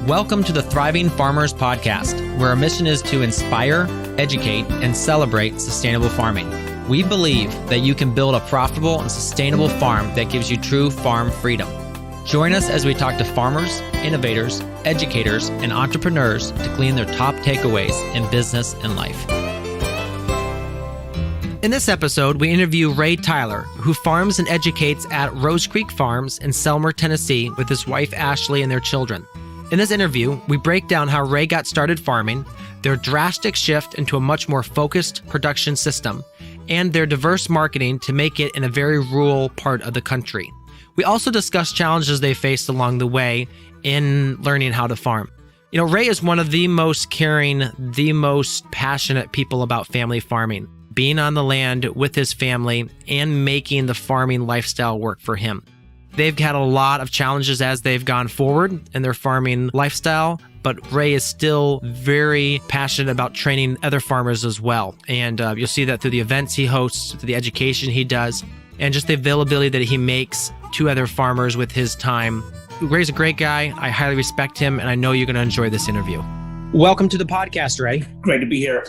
Welcome to the Thriving Farmers Podcast, where our mission is to inspire, educate, and celebrate sustainable farming. We believe that you can build a profitable and sustainable farm that gives you true farm freedom. Join us as we talk to farmers, innovators, educators, and entrepreneurs to glean their top takeaways in business and life. In this episode, we interview Ray Tyler, who farms and educates at Rose Creek Farms in Selmer, Tennessee, with his wife Ashley and their children. In this interview, we break down how Ray got started farming, their drastic shift into a much more focused production system, and their diverse marketing to make it in a very rural part of the country. We also discuss challenges they faced along the way in learning how to farm. You know, Ray is one of the most caring, the most passionate people about family farming, being on the land with his family and making the farming lifestyle work for him. They've had a lot of challenges as they've gone forward in their farming lifestyle, but Ray is still very passionate about training other farmers as well. And you'll see that through the events he hosts, through the education he does, and just the availability that he makes to other farmers with his time. Ray's a great guy. I highly respect him, and I know you're going to enjoy this interview. Welcome to the podcast, Ray. Great to be here.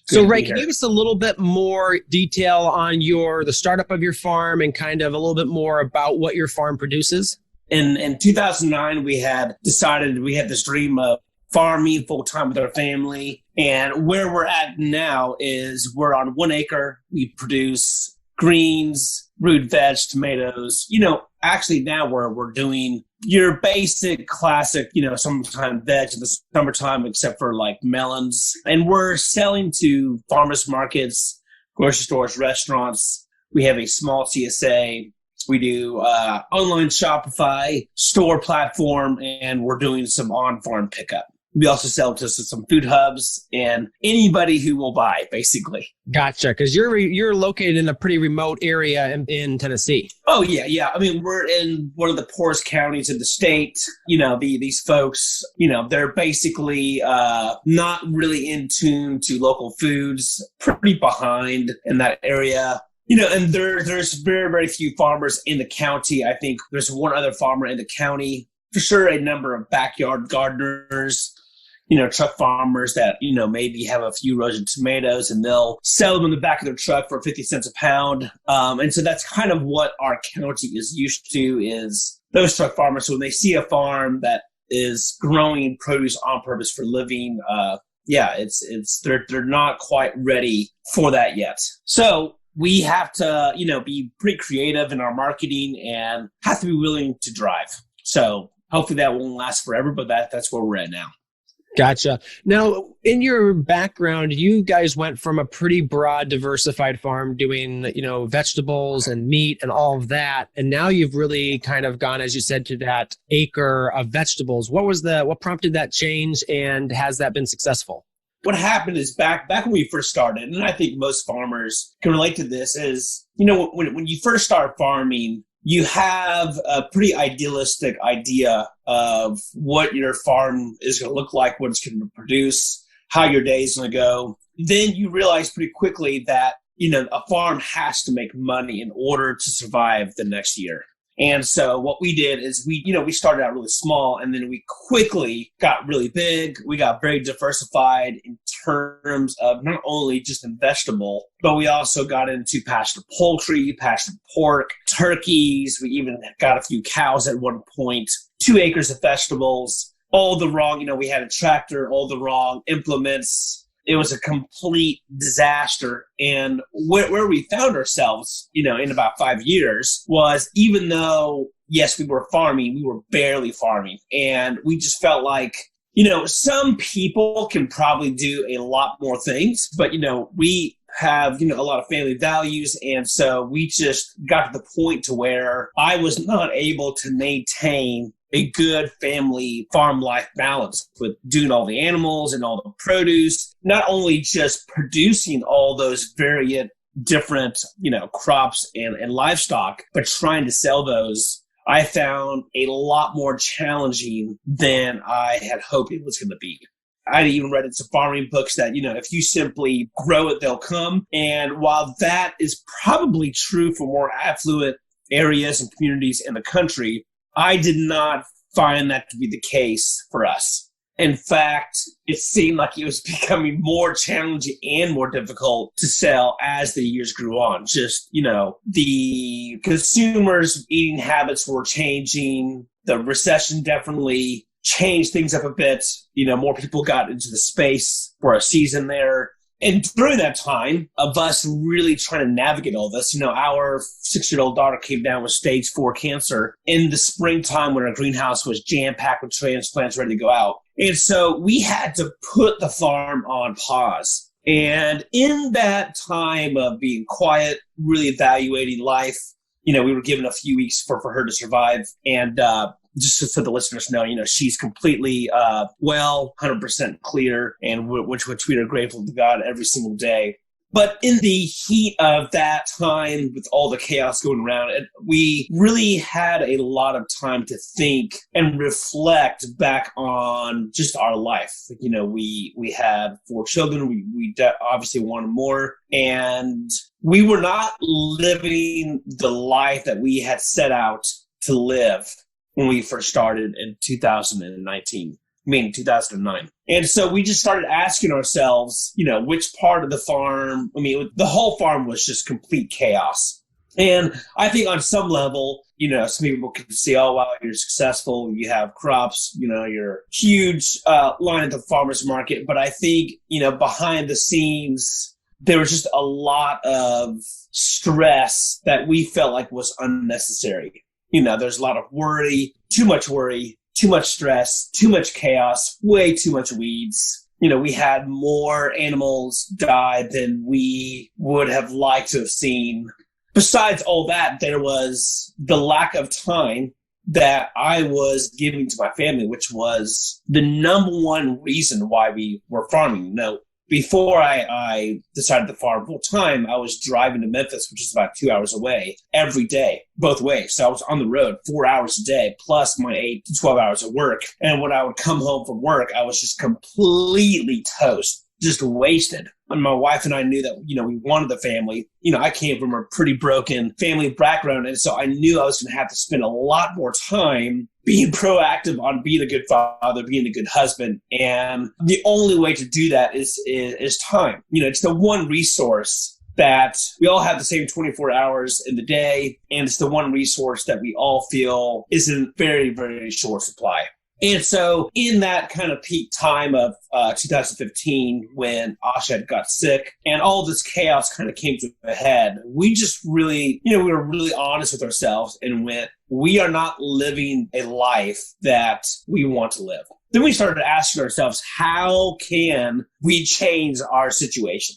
So Ray, can you give us a little bit more detail on the startup of your farm and kind of a little bit more about what your farm produces? In 2009, we had decided we had this dream of farming full-time with our family. And where we're at now is we're on 1 acre. We produce greens, root veg, tomatoes. Actually now we're doing your basic classic, summertime veg in the summertime, except for like melons. And we're selling to farmers markets, grocery stores, restaurants. We have a small CSA. We do online Shopify, store platform, and we're doing some on-farm pickup. We also sell to some food hubs and anybody who will buy, basically. Gotcha, because you're located in a pretty remote area in Tennessee. Oh, yeah. I mean, we're in one of the poorest counties in the state. These folks, they're basically not really in tune to local foods, pretty behind in that area. And there's very, very few farmers in the county. I think there's one other farmer in the county. For sure, a number of backyard gardeners, truck farmers that, maybe have a few rows of tomatoes and they'll sell them in the back of their truck for 50 cents a pound. And so that's kind of what our county is used to, is those truck farmers. So when they see a farm that is growing produce on purpose for living, they're not quite ready for that yet. So we have to, be pretty creative in our marketing and have to be willing to drive. So hopefully that won't last forever, but that's where we're at now. Gotcha. Now, in your background, you guys went from a pretty broad, diversified farm doing, vegetables and meat and all of that. And now you've really kind of gone, as you said, to that acre of vegetables. What prompted that change, and has that been successful? What happened is back when we first started, and I think most farmers can relate to this, is, when you first start farming, you have a pretty idealistic idea of what your farm is going to look like, what it's going to produce, how your day is going to go. Then you realize pretty quickly that, a farm has to make money in order to survive the next year. And so what we did is we started out really small, and then we quickly got really big. We got very diversified in terms of not only just in vegetable, but we also got into pastured poultry, pastured pork, turkeys. We even got a few cows at one point, 2 acres of vegetables, all the wrong, we had a tractor, all the wrong implements. It was a complete disaster. And where we found ourselves, in about 5 years was, even though, yes, we were farming, we were barely farming. And we just felt like, some people can probably do a lot more things, but, we have, a lot of family values. And so we just got to the point to where I was not able to maintain a good family farm life balance with doing all the animals and all the produce, not only just producing all those varied different, crops and livestock, but trying to sell those. I found a lot more challenging than I had hoped it was going to be. I even read in some farming books that, if you simply grow it, they'll come. And while that is probably true for more affluent areas and communities in the country, I did not find that to be the case for us. In fact, it seemed like it was becoming more challenging and more difficult to sell as the years grew on. Just, the consumers' eating habits were changing. The recession definitely changed things up a bit. More people got into the space for a season there. And during that time of us really trying to navigate all this, our 6-year-old daughter came down with stage 4 cancer in the springtime when our greenhouse was jam-packed with transplants ready to go out. And so we had to put the farm on pause. And in that time of being quiet, really evaluating life, we were given a few weeks for her to survive. And just so the listeners know, she's completely well, 100% clear, and which we are grateful to God every single day. But in the heat of that time, with all the chaos going around, we really had a lot of time to think and reflect back on just our life. We had 4 children. We obviously wanted more, and we were not living the life that we had set out to live when we first started in 2009. And so we just started asking ourselves, which part of the farm, the whole farm was just complete chaos. And I think on some level, some people can see, oh, wow, you're successful. You have crops, you're huge line at the farmer's market. But I think, behind the scenes, there was just a lot of stress that we felt like was unnecessary. There's a lot of worry, too much stress, too much chaos, way too much weeds. We had more animals die than we would have liked to have seen. Besides all that, there was the lack of time that I was giving to my family, which was the number one reason why we were farming. Before I decided to farm full time, I was driving to Memphis, which is about 2 hours away, every day, both ways. So I was on the road 4 hours a day, plus my 8 to 12 hours of work. And when I would come home from work, I was just completely toast, just wasted. And my wife and I knew that, we wanted the family. I came from a pretty broken family background. And so I knew I was going to have to spend a lot more time being proactive on being a good father, being a good husband. And the only way to do that is time. It's the one resource that we all have the same 24 hours in the day. And it's the one resource that we all feel is in very, very short supply. And so in that kind of peak time of 2015, when Asha got sick and all this chaos kind of came to a head, we just really, we were really honest with ourselves and went, we are not living a life that we want to live. Then we started asking ourselves, how can we change our situation?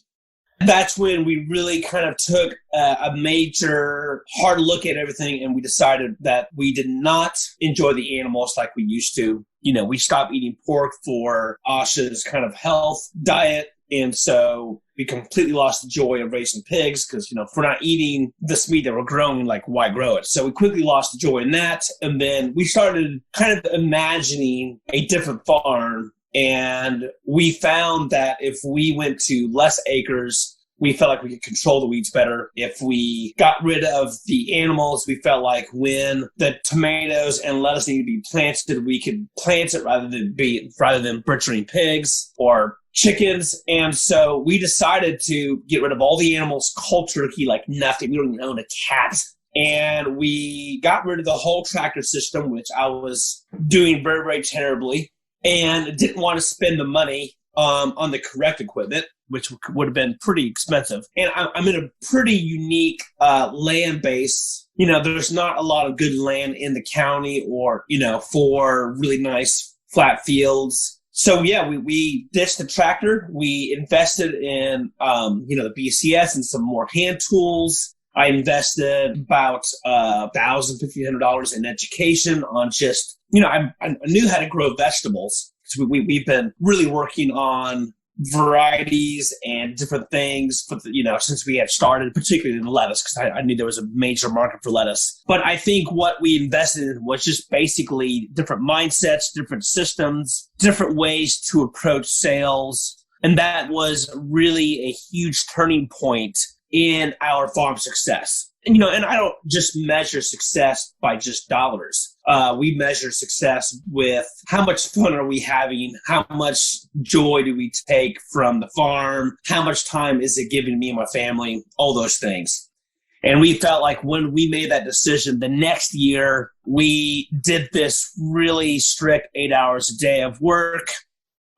That's when we really kind of took a major hard look at everything, and we decided that we did not enjoy the animals like we used to. We stopped eating pork for Asha's kind of health diet. And so we completely lost the joy of raising pigs because, if we're not eating this meat that we're growing, like, why grow it? So we quickly lost the joy in that. And then we started kind of imagining a different farm. And we found that if we went to less acres, we felt like we could control the weeds better. If we got rid of the animals, we felt like when the tomatoes and lettuce needed to be planted, we could plant it rather than butchering pigs or chickens. And so we decided to get rid of all the animals, cold turkey, like nothing. We don't even own a cat. And we got rid of the whole tractor system, which I was doing very, very terribly, and didn't want to spend the money on the correct equipment, which would have been pretty expensive. And I'm in a pretty unique land base. There's not a lot of good land in the county or, for really nice flat fields. So yeah, we ditched the tractor. We invested in, the BCS and some more hand tools. I invested about $1,500 in education on just, I knew how to grow vegetables. So we've been really working on varieties and different things for since we had started, particularly in lettuce, because I knew there was a major market for lettuce. But I think what we invested in was just basically different mindsets, different systems, different ways to approach sales. And that was really a huge turning point in our farm success. And I don't just measure success by just dollars. We measure success with how much fun are we having, how much joy do we take from the farm, how much time is it giving me and my family, all those things. And we felt like when we made that decision, the next year, we did this really strict 8 hours a day of work.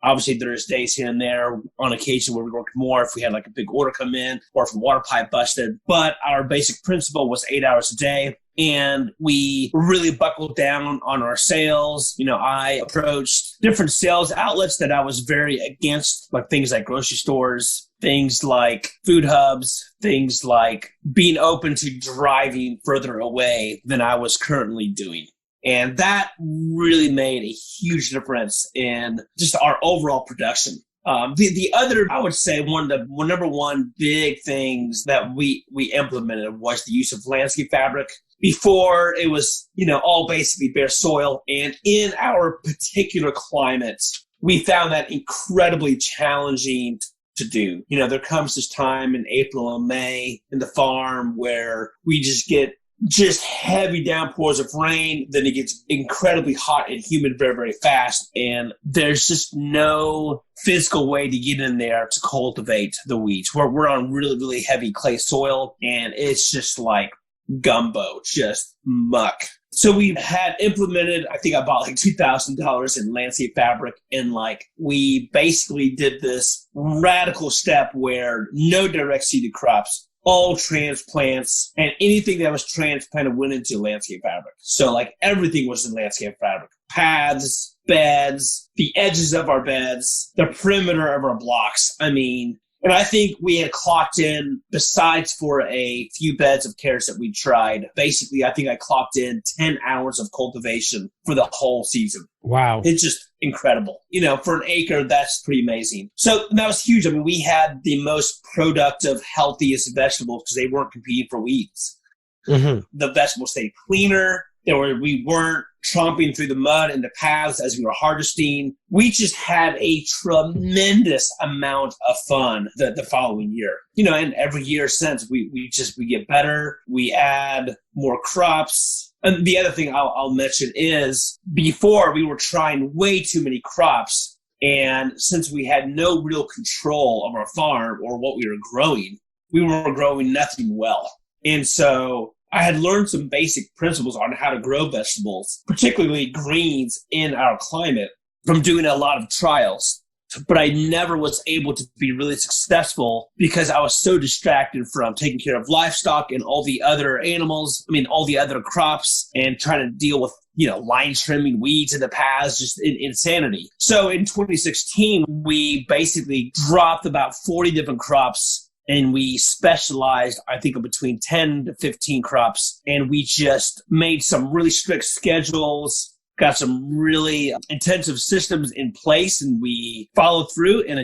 Obviously, there's days here and there on occasion where we worked more if we had like a big order come in or if the water pipe busted. But our basic principle was 8 hours a day. And we really buckled down on our sales. I approached different sales outlets that I was very against, like things like grocery stores, things like food hubs, things like being open to driving further away than I was currently doing. And that really made a huge difference in just our overall production. The other, I would say, number one big things that we implemented was the use of landscape fabric. Before, it was, all basically bare soil. And in our particular climate, we found that incredibly challenging to do. There comes this time in April and May in the farm where we just get heavy downpours of rain. Then it gets incredibly hot and humid very, very fast. And there's just no physical way to get in there to cultivate the weeds. We're on really, really heavy clay soil, and it's just like gumbo, just muck. So we had implemented, I think I bought like $2,000 in landscape fabric, and we basically did this radical step where no direct seeded crops, all transplants, and anything that was transplanted went into landscape fabric. So everything was in landscape fabric. Paths, beds, the edges of our beds, the perimeter of our blocks. And I think we had clocked in, besides for a few beds of carrots that we tried, basically I think I clocked in 10 hours of cultivation for the whole season. Wow. It's just incredible. For an acre, that's pretty amazing. So that was huge. We had the most productive, healthiest vegetables because they weren't competing for weeds. Mm-hmm. The vegetables stayed cleaner. We weren't tromping through the mud in the paths as we were harvesting. We just had a tremendous amount of fun the following year. And every year since, we get better. We add more crops. And the other thing I'll mention is before we were trying way too many crops. And since we had no real control of our farm or what we were growing, we were growing nothing well. And so I had learned some basic principles on how to grow vegetables, particularly greens in our climate, from doing a lot of trials. But I never was able to be really successful because I was so distracted from taking care of livestock and all the other animals, all the other crops, and trying to deal with, line trimming, weeds in the paths, just insanity. So in 2016, we basically dropped about 40 different crops. And we specialized, I think, between 10 to 15 crops. And we just made some really strict schedules, got some really intensive systems in place, and we followed through, and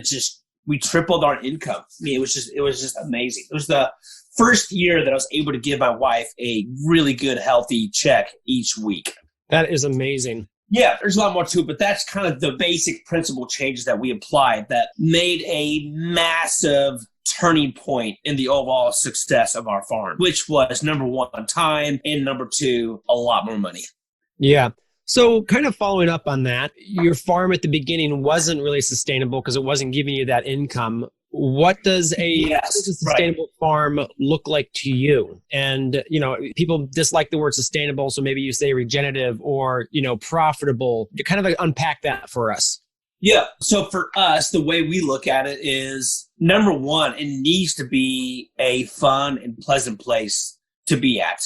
we tripled our income. It was just amazing. It was the first year that I was able to give my wife a really good, healthy check each week. That is amazing. Yeah, there's a lot more to it, but that's kind of the basic principle changes that we applied that made a massive turning point in the overall success of our farm, which was number one, time, and number two, a lot more money. Yeah. So kind of following up on that, your farm at the beginning wasn't really sustainable because it wasn't giving you that income. What does a sustainable farm look like to you? And, people dislike the word sustainable, so maybe you say regenerative or, profitable. You kind of unpack that for us. Yeah. So for us, the way we look at it is, number one, it needs to be a fun and pleasant place to be at.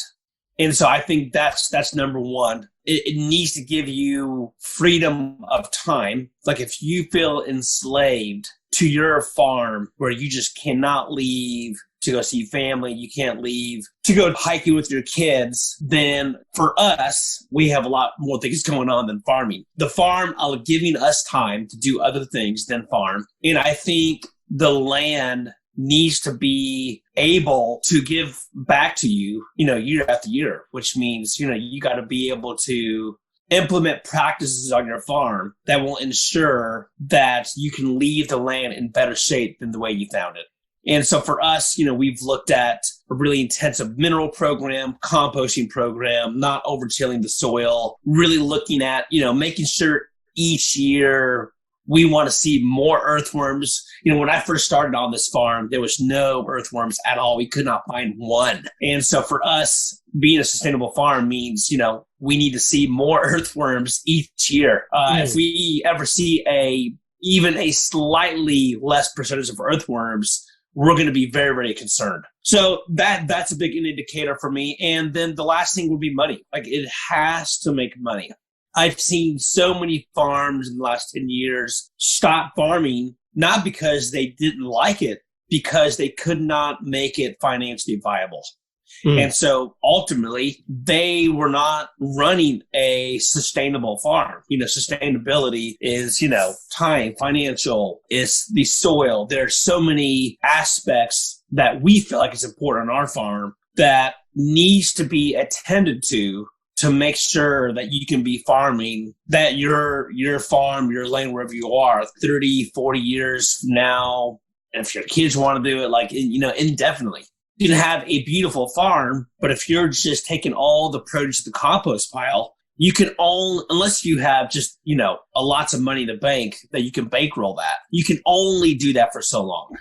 And so I think that's number one. It needs to give you freedom of time. Like if you feel enslaved to your farm where you just cannot leave to go see family, you can't leave to go hiking with your kids, then for us, we have a lot more things going on than farming. The farm giving us time to do other things than farm. And I think the land needs to be able to give back to you, year after year, which means, you got to be able to implement practices on your farm that will ensure that you can leave the land in better shape than the way you found it. And so for us, we've looked at a really intensive mineral program, composting program, not overtilling the soil, really looking at, making sure each year we want to see more earthworms. When I first started on this farm, there was no earthworms at all. We could not find one. And so for us, being a sustainable farm means, we need to see more earthworms each year. If we ever see even a slightly less percentage of earthworms, we're going to be very, very concerned. So that's a big indicator for me. And then the last thing would be money. Like, it has to make money. I've seen so many farms in the last 10 years stop farming, not because they didn't like it, because they could not make it financially viable. And so ultimately, they were not running a sustainable farm. Sustainability is, time, financial, is the soil. There's so many aspects that we feel like is important on our farm that needs to be attended to make sure that you can be farming, that your farm, your land, wherever you are, 30, 40 years from now, and if your kids want to do it, indefinitely. You can have a beautiful farm, but if you're just taking all the produce to the compost pile, you can unless you have just, a lots of money in the bank that you can bankroll that, you can only do that for so long.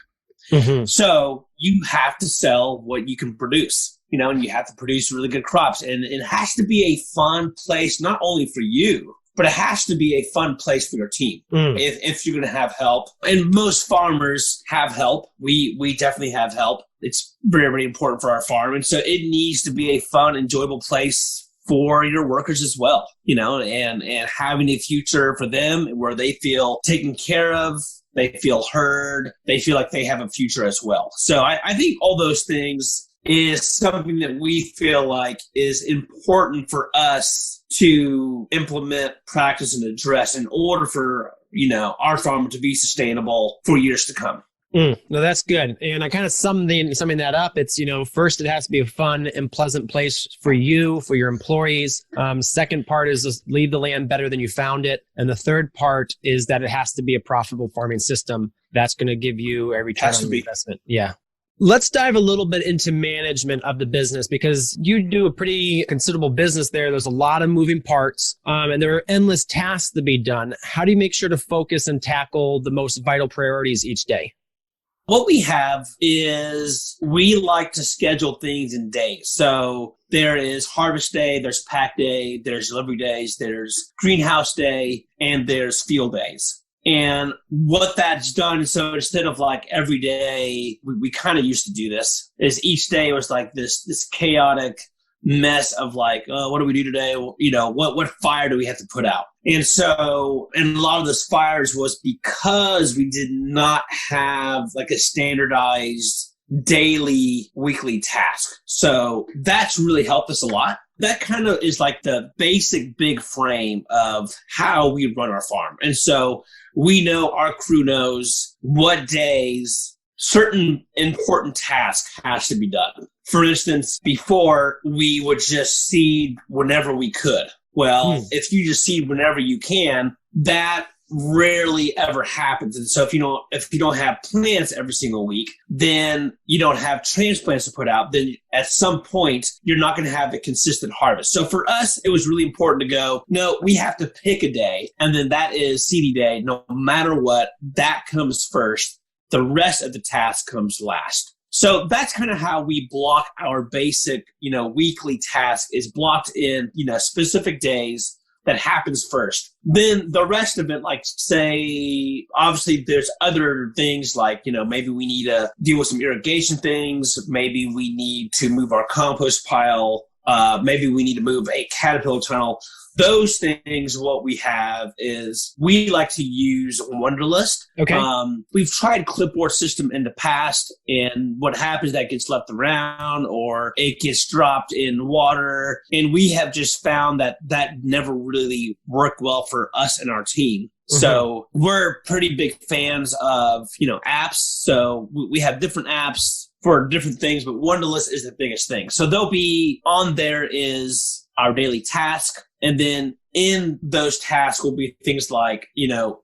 So you have to sell what you can produce, and you have to produce really good crops. And it has to be a fun place, not only for you, but it has to be a fun place for your team. If you're going to have help. And most farmers have help. We definitely have help. It's very, very important for our farm. And so it needs to be a fun, enjoyable place for your workers as well, and having a future for them where they feel taken care of, they feel heard, they feel like they have a future as well. So I think all those things is something that we feel like is important for us to implement, practice, and address in order for, our farm to be sustainable for years to come. No, that's good. And I kind of summing that up. It's, first, it has to be a fun and pleasant place for you, for your employees. Second part is just leave the land better than you found it. And the third part is that it has to be a profitable farming system that's going to give you a return on investment. Yeah. Let's dive a little bit into management of the business, because you do a pretty considerable business there. There's a lot of moving parts, and there are endless tasks to be done. How do you make sure to focus and tackle the most vital priorities each day? What we have is we like to schedule things in days. So there is harvest day, there's pack day, there's delivery days, there's greenhouse day, and there's field days. And what that's done, so instead of like every day, we kind of used to do this, is each day was like this chaotic mess of like, what do we do today? What fire do we have to put out? And so, and a lot of those fires was because we did not have like a standardized daily, weekly task. So that's really helped us a lot. That kind of is like the basic big frame of how we run our farm. And so we know, our crew knows what days certain important task has to be done. For instance, before we would just seed whenever we could. Well, if you just seed whenever you can, that rarely ever happens. And so if you don't have plants every single week, then you don't have transplants to put out, then at some point you're not going to have a consistent harvest. So for us, it was really important to go, no, we have to pick a day, and then that is seedy day. No matter what, that comes first. The rest of the task comes last. So that's kind of how we block our basic, weekly task, is blocked in, specific days that happens first. Then the rest of it, like say, obviously there's other things like, maybe we need to deal with some irrigation things. Maybe we need to move our compost pile. Maybe we need to move a caterpillar tunnel. Those things, what we have is we like to use Wunderlist. Okay. We've tried clipboard system in the past, and what happens, that gets left around or it gets dropped in water. And we have just found that never really worked well for us and our team. So we're pretty big fans of, apps. So we have different apps for different things, but Wunderlist is the biggest thing. So they'll be on there is our daily task. And then in those tasks will be things like,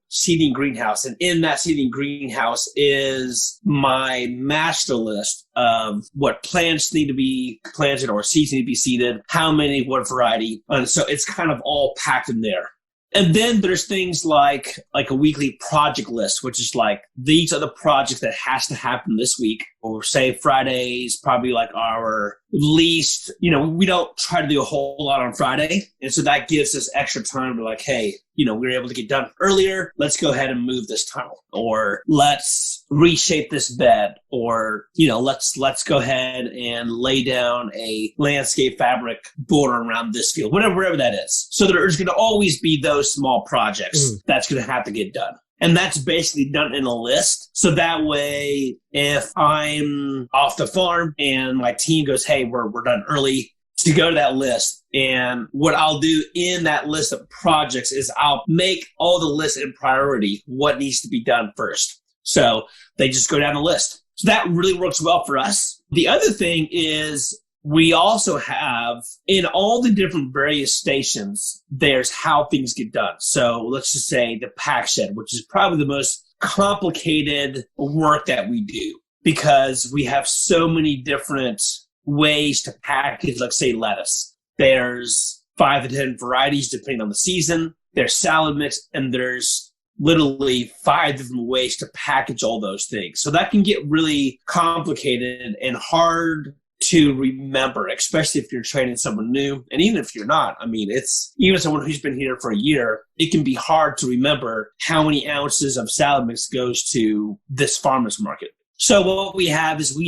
seeding greenhouse. And in that seeding greenhouse is my master list of what plants need to be planted or seeds need to be seeded, how many, what variety. And so it's kind of all packed in there. And then there's things like a weekly project list, which is like, these are the projects that has to happen this week. Or say Friday's probably like our least, we don't try to do a whole lot on Friday. And so that gives us extra time to like, hey, we were able to get done earlier. Let's go ahead and move this tunnel, or let's reshape this bed, or, let's go ahead and lay down a landscape fabric border around this field, whatever that is. So there's going to always be those small projects that's going to have to get done. And that's basically done in a list. So that way, if I'm off the farm and my team goes, hey, we're done early, to go to that list. And what I'll do in that list of projects is I'll make all the lists in priority, what needs to be done first. So they just go down the list. So that really works well for us. The other thing is we also have in all the different various stations, there's how things get done. So let's just say the pack shed, which is probably the most complicated work that we do because we have so many different ways to package, let's say lettuce. There's 5 to 10 varieties depending on the season. There's salad mix, and there's literally 5 different ways to package all those things. So that can get really complicated and hard to remember, especially if you're training someone new. And even if you're not, it's even someone who's been here for a year, it can be hard to remember how many ounces of salad mix goes to this farmer's market. So what we have is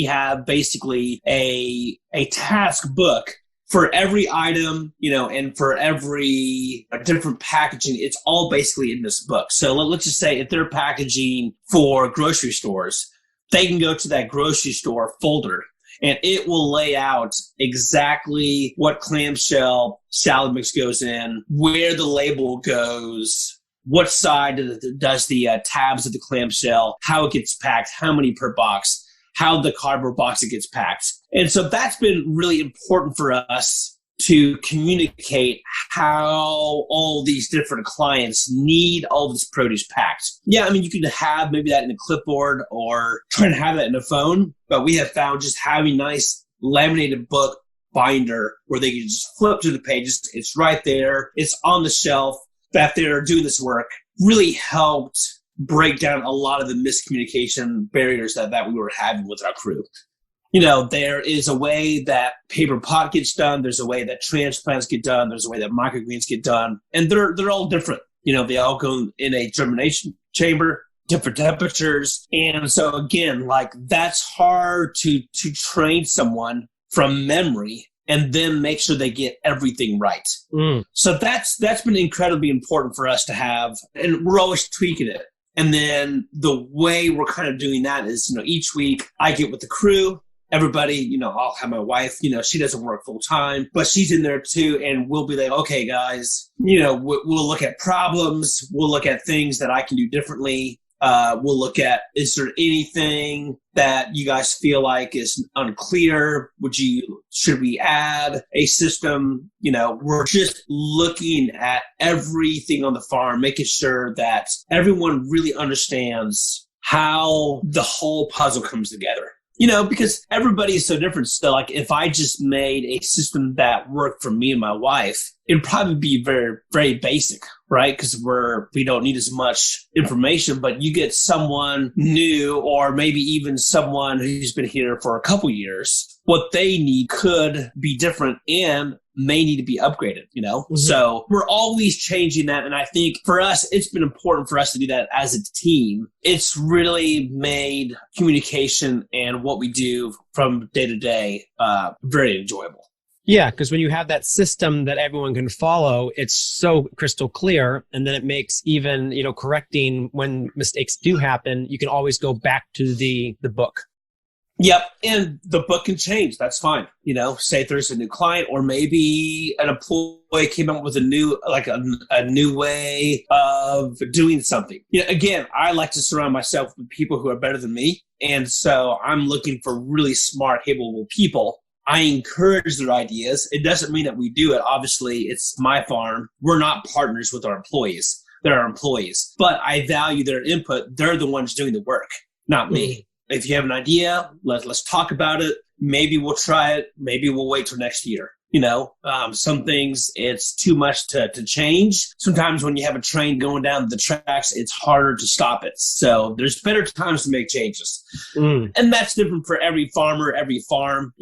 basically a task book for every item, and for every different packaging. It's all basically in this book. So let's just say if they're packaging for grocery stores, they can go to that grocery store folder and it will lay out exactly what clamshell salad mix goes in, where the label goes, what side does the tabs of the clamshell, how it gets packed, how many per box, how the cardboard box it gets packed. And so that's been really important for us to communicate how all these different clients need all this produce packed. Yeah, you could have maybe that in a clipboard or try to have that in a phone, but we have found just having nice laminated book binder where they can just flip through the pages. It's right there. It's on the shelf. That they're doing this work really helped break down a lot of the miscommunication barriers that we were having with our crew. There is a way that paper pot gets done. There's a way that transplants get done. There's a way that microgreens get done. And they're all different. They all go in a germination chamber, different temperatures. And so again, that's hard to train someone from memory and then make sure they get everything right. So that's been incredibly important for us to have, and we're always tweaking it. And then the way we're kind of doing that is, each week I get with the crew, everybody, I'll have my wife, she doesn't work full time, but she's in there too. And we'll be like, okay, guys, we'll look at problems. We'll look at things that I can do differently. We'll look at, is there anything that you guys feel like is unclear? Should we add a system? We're just looking at everything on the farm, making sure that everyone really understands how the whole puzzle comes together. Because everybody is so different. So if I just made a system that worked for me and my wife, it'd probably be very, very basic, right? Because we don't need as much information, but you get someone new or maybe even someone who's been here for a couple years, what they need could be different and may need to be upgraded, So we're always changing that. And I think for us, it's been important for us to do that as a team. It's really made communication and what we do from day to day very enjoyable. Yeah, because when you have that system that everyone can follow, it's so crystal clear. And then it makes even, correcting when mistakes do happen, you can always go back to the book. Yep. And the book can change. That's fine. Say if there's a new client or maybe an employee came up with a new way of doing something. Again, I like to surround myself with people who are better than me. And so I'm looking for really smart, capable people. I encourage their ideas. It doesn't mean that we do it. Obviously, it's my farm. We're not partners with our employees. They're our employees. But I value their input. They're the ones doing the work, not me. If you have an idea, let's talk about it. Maybe we'll try it. Maybe we'll wait till next year. Some things it's too much to change. Sometimes when you have a train going down the tracks, it's harder to stop it. So there's better times to make changes. And that's different for every farmer, every farm.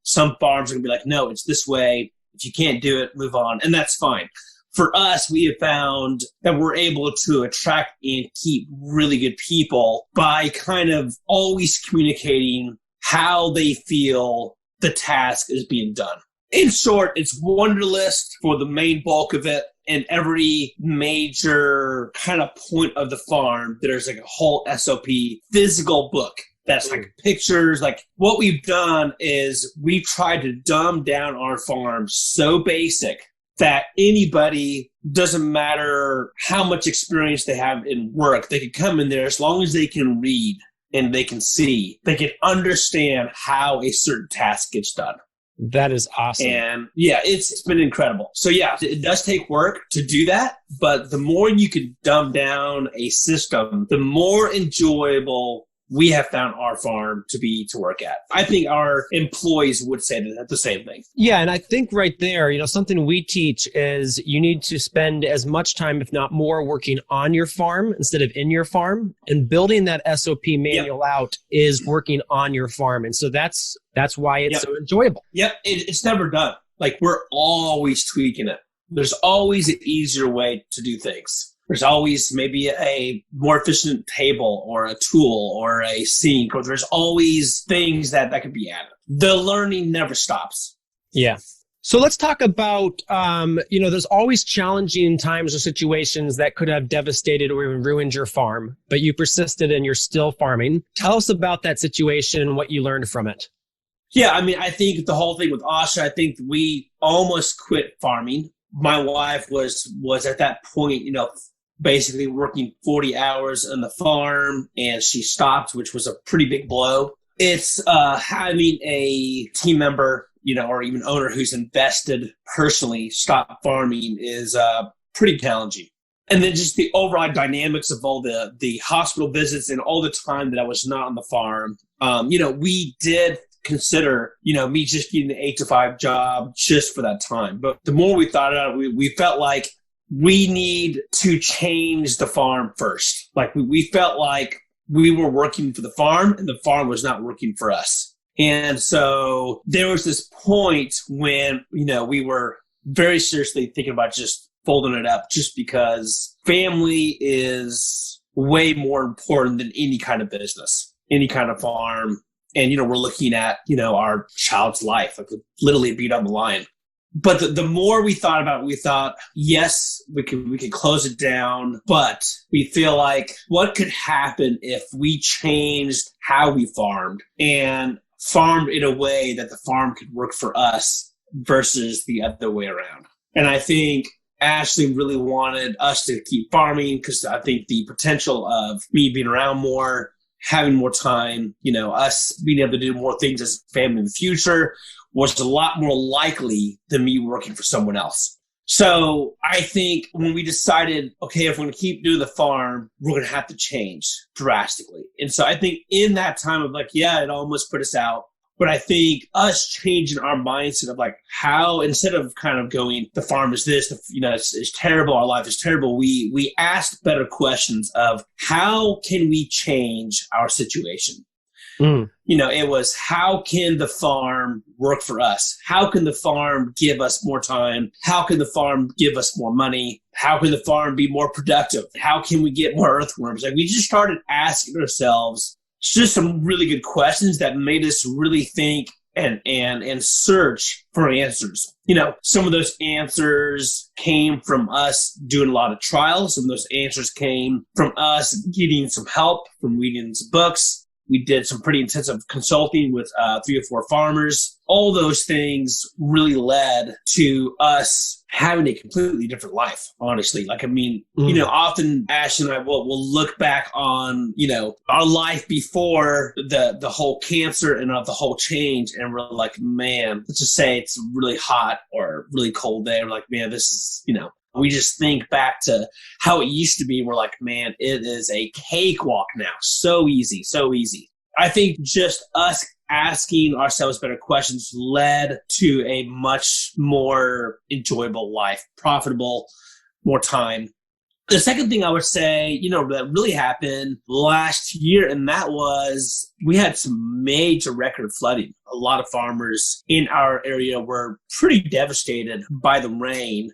Some farms are going to be like, no, it's this way. If you can't do it, move on. And that's fine. For us, we have found that we're able to attract and keep really good people by kind of always communicating how they feel the task is being done. In short, it's Wunderlist for the main bulk of it. And every major kind of point of the farm, there's like a whole SOP physical book that's like pictures. Like what we've done is we've tried to dumb down our farm so basic that anybody, doesn't matter how much experience they have in work, they can come in there as long as they can read and they can see, they can understand how a certain task gets done. That is awesome. And yeah, it's been incredible. So yeah, it does take work to do that, but the more you can dumb down a system, the more enjoyable we have found our farm to work at. I think our employees would say that the same thing. Yeah, and I think right there, something we teach is you need to spend as much time, if not more, working on your farm instead of in your farm. And building that SOP manual out is working on your farm. And so that's why it's so enjoyable. Yep, it's never done. Like we're always tweaking it. There's always an easier way to do things. There's always maybe a more efficient table or a tool or a sink, or there's always things that could be added. The learning never stops. Yeah. So let's talk about, there's always challenging times or situations that could have devastated or even ruined your farm, but you persisted and you're still farming. Tell us about that situation and what you learned from it. Yeah, I mean, I think the whole thing with Asha, I think we almost quit farming. My wife was at that point, basically working 40 hours on the farm, and she stopped, which was a pretty big blow. It's having a team member, or even owner who's invested personally stop farming is pretty challenging. And then just the overall dynamics of all the hospital visits and all the time that I was not on the farm. We did consider, me just getting the 8 to 5 job just for that time. But the more we thought about it, we felt like we need to change the farm first. Like we felt like we were working for the farm and the farm was not working for us. And so there was this point when, we were very seriously thinking about just folding it up, just because family is way more important than any kind of business, any kind of farm. And, we're looking at, our child's life, like literally be on the line. But the more we thought about it, we thought, yes, we could close it down, but we feel like what could happen if we changed how we farmed and farmed in a way that the farm could work for us versus the other way around. And I think Ashley really wanted us to keep farming because I think the potential of me being around more, having more time, us being able to do more things as a family in the future was a lot more likely than me working for someone else. So I think when we decided, okay, if we're going to keep doing the farm, we're going to have to change drastically. And so I think in that time of like, yeah, it almost put us out. But I think us changing our mindset of like how, instead of kind of going, the farm is this, it's terrible, our life is terrible, we asked better questions of how can we change our situation? It was how can the farm work for us? How can the farm give us more time? How can the farm give us more money? How can the farm be more productive? How can we get more earthworms? Like we just started asking ourselves just some really good questions that made us really think and search for answers. Some of those answers came from us doing a lot of trials. Some of those answers came from us getting some help, from reading some books. We did some pretty intensive consulting with 3 or 4 farmers. All those things really led to us having a completely different life, honestly. Like, I mean, often Ash and I will look back on, our life before the whole cancer and the whole change. And we're like, man, let's just say it's a really hot or really cold day. We're like, man, this is, we just think back to how it used to be. We're like, man, it is a cakewalk now. So easy, so easy. I think just us asking ourselves better questions led to a much more enjoyable life, profitable, more time. The second thing I would say, that really happened last year, and that was we had some major record flooding. A lot of farmers in our area were pretty devastated by the rain.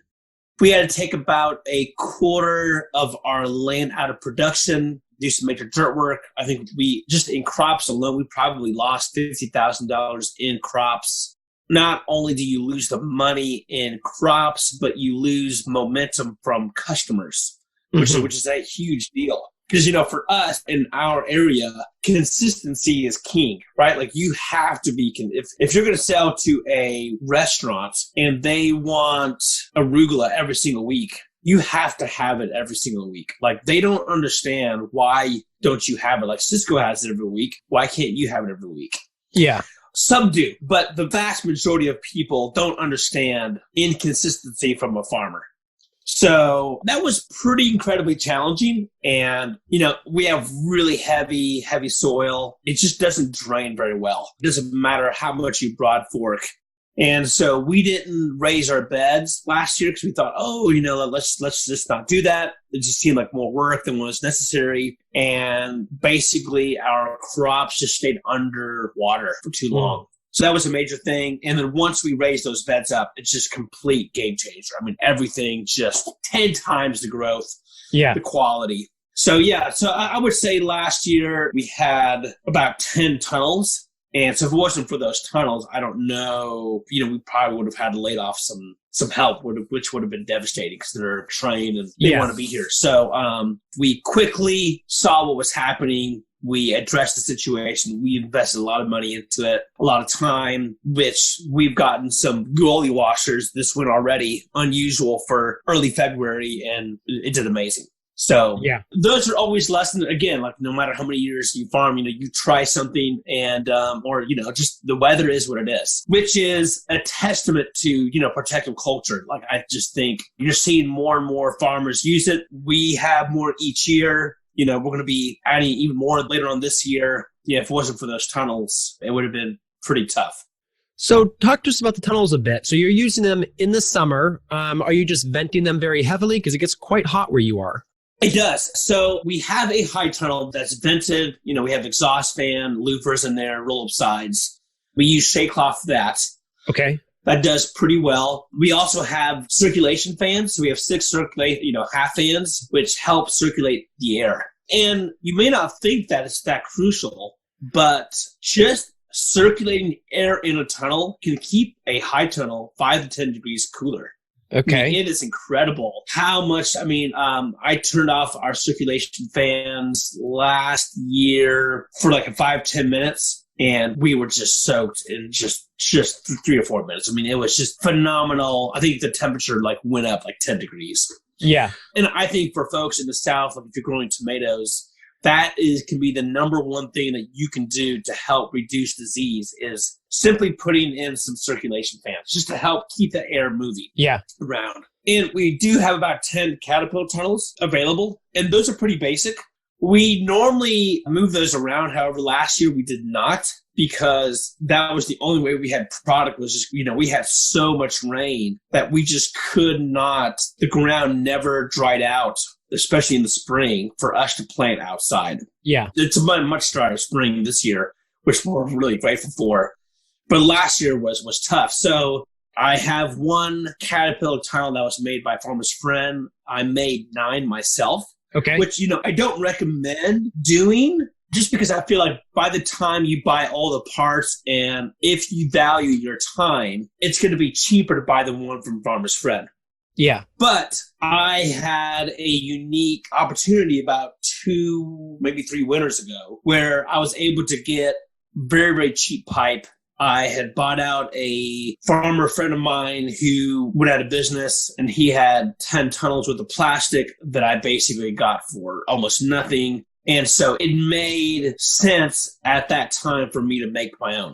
We had to take about a quarter of our land out of production, do some major dirt work. I think we just in crops alone, we probably lost $50,000 in crops. Not only do you lose the money in crops, but you lose momentum from customers, which is a huge deal. Because, for us in our area, consistency is king, right? Like you have to be, if you're going to sell to a restaurant and they want arugula every single week, you have to have it every single week. Like they don't understand why don't you have it? Like Cisco has it every week. Why can't you have it every week? Yeah. Some do, but the vast majority of people don't understand inconsistency from a farmer. So that was pretty incredibly challenging. And, we have really heavy soil. It just doesn't drain very well. It doesn't matter how much you broad fork. And so we didn't raise our beds last year because we thought, let's just not do that. It just seemed like more work than was necessary. And basically our crops just stayed under water for too long. So that was a major thing. And then once we raised those beds up, it's just complete game changer. I mean, everything just 10 times the growth, the quality. So I would say last year we had about 10 tunnels. And so if it wasn't for those tunnels, I don't know, we probably would have had to lay off some help, which would have been devastating because they're trained and they want to be here. So we quickly saw what was happening. We addressed the situation. We invested a lot of money into it, a lot of time, which we've gotten some goalie washers this winter already, unusual for early February, and it did amazing. So those are always lessons. Again, like no matter how many years you farm, you try something and, just the weather is what it is, which is a testament to, protective culture. Like I just think you're seeing more and more farmers use it. We have more each year. We're going to be adding even more later on this year. If it wasn't for those tunnels, it would have been pretty tough. So talk to us about the tunnels a bit. So you're using them in the summer. Are you just venting them very heavily? Because it gets quite hot where you are. It does. So we have a high tunnel that's vented. We have exhaust fan, louvers in there, roll-up sides. We use shade cloth for that. Okay. That does pretty well. We also have circulation fans. So we have 6 half fans, which help circulate the air. And you may not think that it's that crucial, but just circulating air in a tunnel can keep a high tunnel 5 to 10 degrees cooler. Okay. I mean, it is incredible how much, I turned off our circulation fans last year for like 5-10 minutes and we were just soaked in just 3 or 4 minutes. It was just phenomenal. I think the temperature went up 10 degrees. Yeah. And I think for folks in the South, if you're growing tomatoes, can be the number one thing that you can do to help reduce disease is simply putting in some circulation fans just to help keep the air moving around. And we do have about 10 Caterpillar tunnels available, and those are pretty basic. We normally move those around. However, last year we did not because that was the only way we had product was just, we had so much rain that we just could not, the ground never dried out, especially in the spring, for us to plant outside. Yeah. It's a much drier spring this year, which we're really grateful for. But last year was tough. So I have one Caterpillar tunnel that was made by a farmer's friend. I made 9 myself. Okay. Which, I don't recommend doing just because I feel like by the time you buy all the parts and if you value your time, it's going to be cheaper to buy the one from farmer's friend. Yeah. But I had a unique opportunity about 2, maybe 3 winters ago where I was able to get very, very cheap pipe. I had bought out a farmer friend of mine who went out of business, and he had 10 tunnels worth of plastic that I basically got for almost nothing. And so it made sense at that time for me to make my own.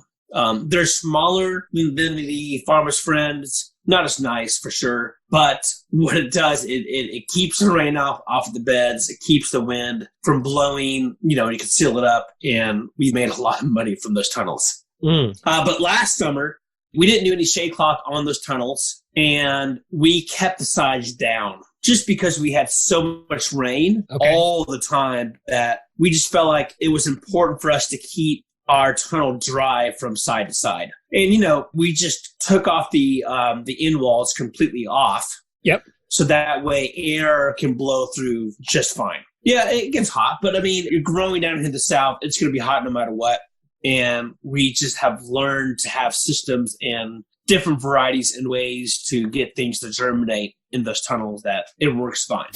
They're smaller than the farmer's friends, not as nice for sure, but what it does, it keeps the rain off of the beds. It keeps the wind from blowing, you can seal it up, and we made a lot of money from those tunnels. But last summer, we didn't do any shade cloth on those tunnels, and we kept the size down just because we had so much rain all the time that we just felt like it was important for us to keep our tunnel dry from side to side. And, we just took off the end walls completely off. Yep. So that way air can blow through just fine. Yeah, it gets hot, but you're growing down in the south. It's going to be hot no matter what. And we just have learned to have systems and different varieties and ways to get things to germinate in those tunnels that it works fine.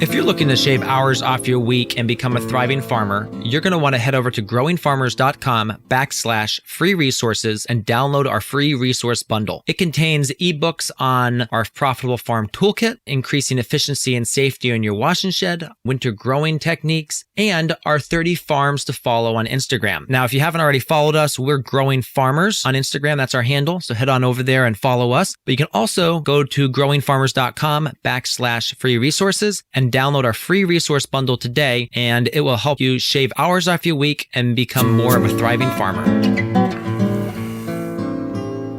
If you're looking to shave hours off your week and become a thriving farmer, you're going to want to head over to growingfarmers.com/free resources and download our free resource bundle. It contains ebooks on our profitable farm toolkit, increasing efficiency and safety on your wash and shed, winter growing techniques, and our 30 farms to follow on Instagram. Now, if you haven't already followed us, we're Growing Farmers on Instagram. That's our handle. So head on over there and follow us. But you can also go to growingfarmers.com/free resources and download our free resource bundle today, and it will help you shave hours off your week and become more of a thriving farmer.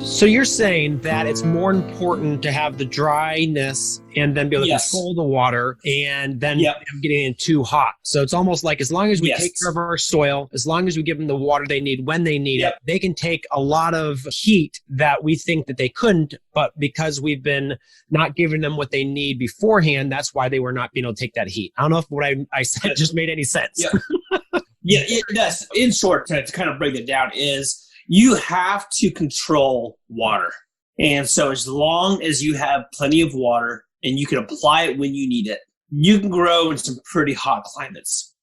So you're saying that it's more important to have the dryness and then be able to control the water and then getting in too hot. So it's almost like as long as we take care of our soil, as long as we give them the water they need when they need it, they can take a lot of heat that we think that they couldn't, but because we've been not giving them what they need beforehand, that's why they were not being able to take that heat. I don't know if what I said just made any sense. Yeah, it does. In short, to kind of break it down is, you have to control water. And so as long as you have plenty of water and you can apply it when you need it, you can grow in some pretty hot climates.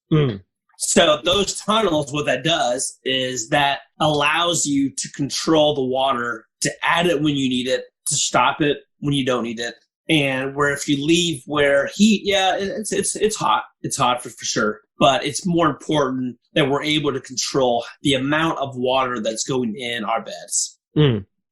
So those tunnels, what that does is that allows you to control the water, to add it when you need it, to stop it when you don't need it. And where if you leave where heat, it's hot. It's hot for sure. But it's more important that we're able to control the amount of water that's going in our beds.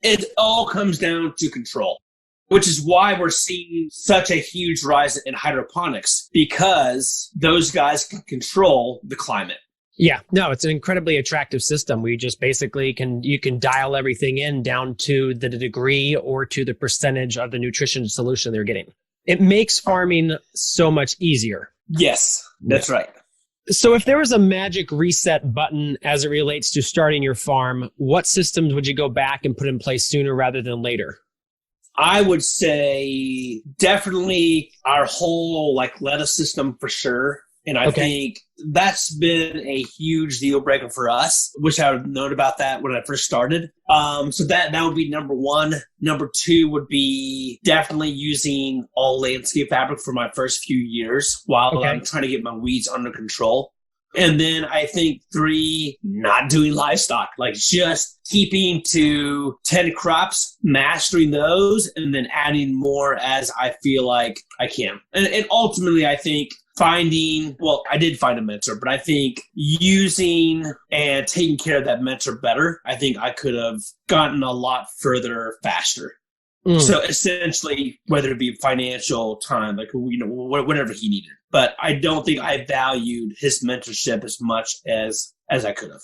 It all comes down to control, which is why we're seeing such a huge rise in hydroponics, because those guys can control the climate. Yeah, no, it's an incredibly attractive system. We just basically you can dial everything in down to the degree or to the percentage of the nutrition solution they're getting. It makes farming so much easier. Yes, that's right. So if there was a magic reset button as it relates to starting your farm, what systems would you go back and put in place sooner rather than later? I would say definitely our whole lettuce system for sure. And I think that's been a huge deal breaker for us. Wish I would have known about that when I first started. So that would be number one. Number two would be definitely using all landscape fabric for my first few years while I'm trying to get my weeds under control. And then I think 3, not doing livestock, just keeping to 10 crops, mastering those, and then adding more as I feel like I can. And ultimately, I think I did find a mentor, but I think using and taking care of that mentor better, I think I could have gotten a lot further faster. So essentially, whether it be financial, time, whatever he needed. But I don't think I valued his mentorship as much as I could have.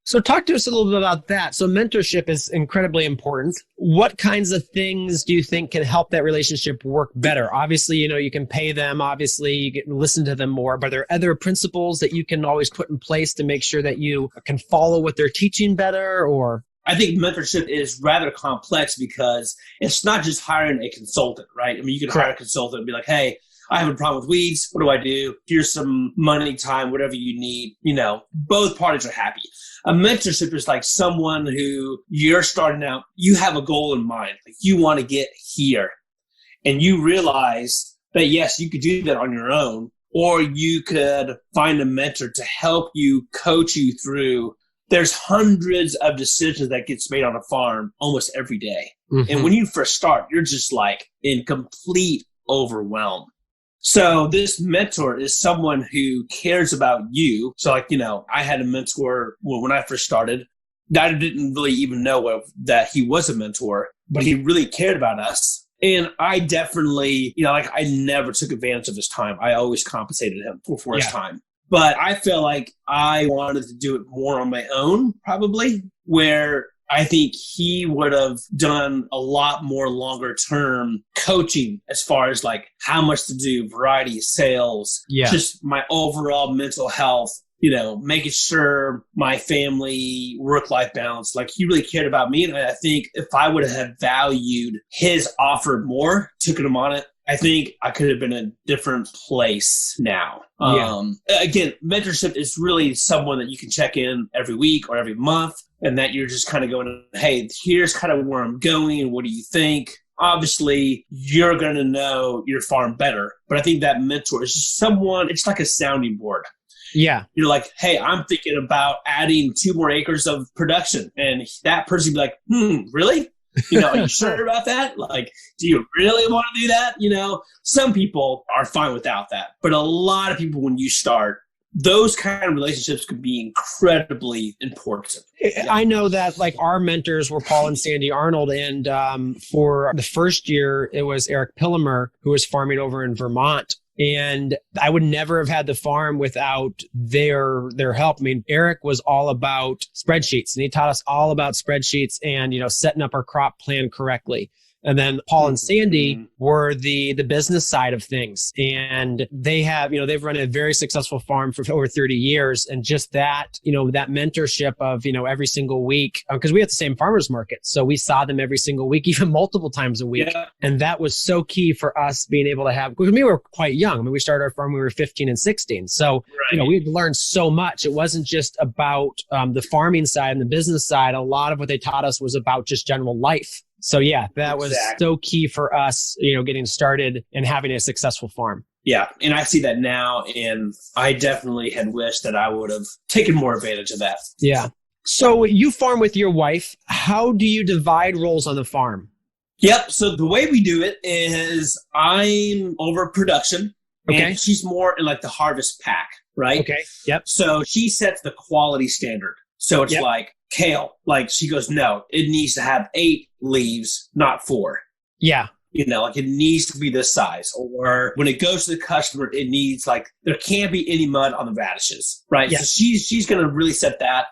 So talk to us a little bit about that. So mentorship is incredibly important. What kinds of things do you think can help that relationship work better? Obviously, you can pay them. Obviously, you can listen to them more. But are there other principles that you can always put in place to make sure that you can follow what they're teaching better? Or I think mentorship is rather complex because it's not just hiring a consultant, right? I mean, you can hire a consultant and be like, hey, I have a problem with weeds. What do I do? Here's some money, time, whatever you need. Both parties are happy. A mentorship is like someone who you're starting out, you have a goal in mind. Like you want to get here and you realize that, yes, you could do that on your own, or you could find a mentor to help you, coach you through. There's hundreds of decisions that gets made on a farm almost every day. Mm-hmm. And when you first start, you're just like in complete overwhelm. So this mentor is someone who cares about you. So I had a mentor when I first started. I didn't really even know that he was a mentor, but he really cared about us. And I definitely, I never took advantage of his time. I always compensated him for his time. But I feel like I wanted to do it more on my own, probably, where I think he would have done a lot more longer term coaching as far as like how much to do, variety, sales, just my overall mental health, making sure my family work-life balance. Like he really cared about me. And I think if I would have valued his offer more, took him on it, I think I could have been in a different place now. Again, mentorship is really someone that you can check in every week or every month, and that you're just kind of going, hey, here's kind of where I'm going. What do you think? Obviously, you're going to know your farm better. But I think that mentor is just someone, it's like a sounding board. Yeah. You're like, hey, I'm thinking about adding 2 more acres of production. And that person would be like, really? Are you sure about that? Like, do you really want to do that? Some people are fine without that. But a lot of people, when you start, those kind of relationships can be incredibly important. I know that like our mentors were Paul and Sandy Arnold. And for the first year, it was Eric Pillemer, who was farming over in Vermont. And I would never have had the farm without their help. I mean, Eric was all about spreadsheets, and he taught us all about spreadsheets and, setting up our crop plan correctly. And then Paul and Sandy were the business side of things. And they have, they've run a very successful farm for over 30 years. And just that, that mentorship of, every single week, because we had the same farmers market. So we saw them every single week, even multiple times a week. Yeah. And that was so key for us being able to have, because we were quite young. I mean, we started our farm when we were 15 and 16. So, we'd learned so much. It wasn't just about the farming side and the business side. A lot of what they taught us was about just general life. So that was so key for us, getting started and having a successful farm. Yeah. And I see that now. And I definitely had wished that I would have taken more advantage of that. Yeah. So you farm with your wife. How do you divide roles on the farm? Yep. So the way we do it is I'm over production. Okay. And she's more in like the harvest pack, right? Okay. Yep. So she sets the quality standard. So it's like kale, like she goes, no, it needs to have 8 leaves, not 4. Yeah. Like it needs to be this size. Or when it goes to the customer, it needs there can't be any mud on the radishes, right? Yeah. So she's going to really set that.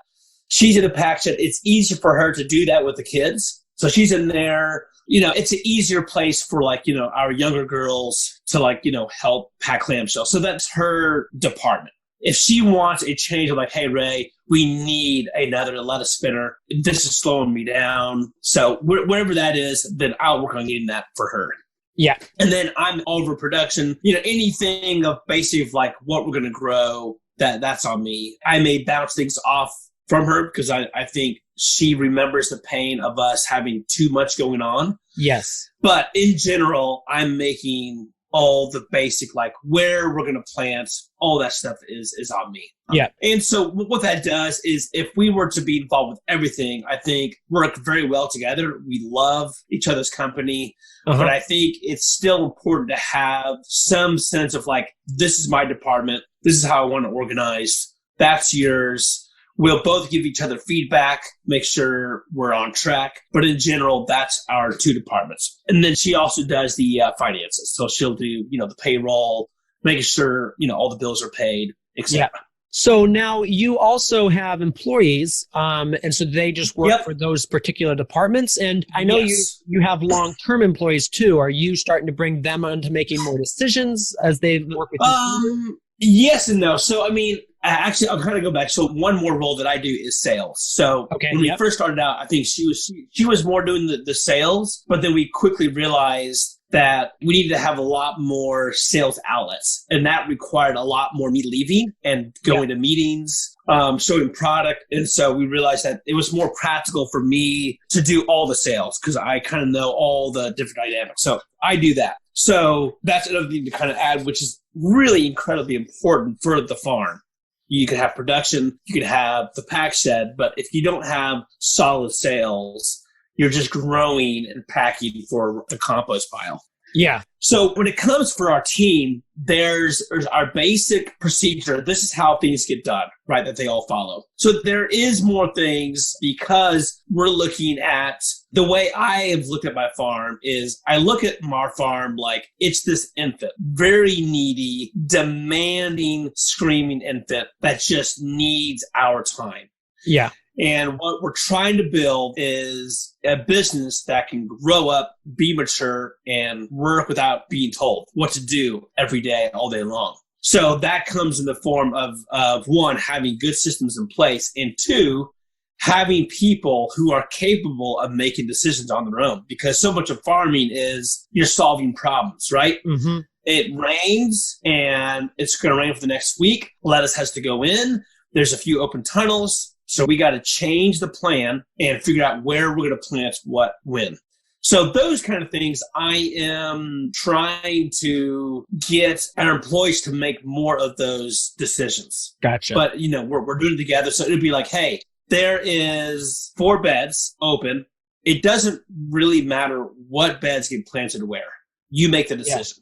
She's in the pack shed. It's easier for her to do that with the kids. So she's in there. It's an easier place for our younger girls to help pack clamshell. So that's her department. If she wants a change of hey, Ray, we need another lettuce spinner. This is slowing me down. So whatever that is, then I'll work on getting that for her. Yeah. And then I'm over production. Anything of basically what we're going to grow, that's on me. I may bounce things off from her because I think she remembers the pain of us having too much going on. Yes. But in general, I'm making all the basic, where we're going to plant, all that stuff is on me. Yeah. And so what that does is if we were to be involved with everything, I think work very well together. We love each other's company, but I think it's still important to have some sense of this is my department. This is how I want to organize. That's yours. We'll both give each other feedback, make sure we're on track. But in general, that's our 2 departments. And then she also does the finances. So she'll do, the payroll, making sure, all the bills are paid, etc. Yeah. So now you also have employees, and so they just work for those particular departments. And I know you have long-term employees too. Are you starting to bring them on to making more decisions as they work with you? Yes and no. So, I mean, I'll kind of go back. So one more role that I do is sales. So when we first started out, I think she was more doing the sales, but then we quickly realized that we needed to have a lot more sales outlets, and that required a lot more me leaving and going to meetings, showing product. And so we realized that it was more practical for me to do all the sales because I kind of know all the different dynamics. So I do that. So that's another thing to kind of add, which is really incredibly important for the farm. You could have production, you could have the pack shed, but if you don't have solid sales, you're just growing and packing for the compost pile. Yeah. So when it comes for our team, there's our basic procedure. This is how things get done, right? That they all follow. So there is more things because we're looking at the way I have looked at my farm is I look at our farm like it's this infant, very needy, demanding, screaming infant that just needs our time. Yeah. And what we're trying to build is a business that can grow up, be mature, and work without being told what to do every day, all day long. So that comes in the form of one, having good systems in place, and two, having people who are capable of making decisions on their own. Because so much of farming is you're solving problems, right? Mm-hmm. It rains, and it's going to rain for the next week. Lettuce has to go in. There's a few open tunnels. So we got to change the plan and figure out where we're going to plant what when. So those kind of things, I am trying to get our employees to make more of those decisions. Gotcha. But, we're doing it together. So it'd be like, hey, there is 4 beds open. It doesn't really matter what beds get planted where. You make the decision.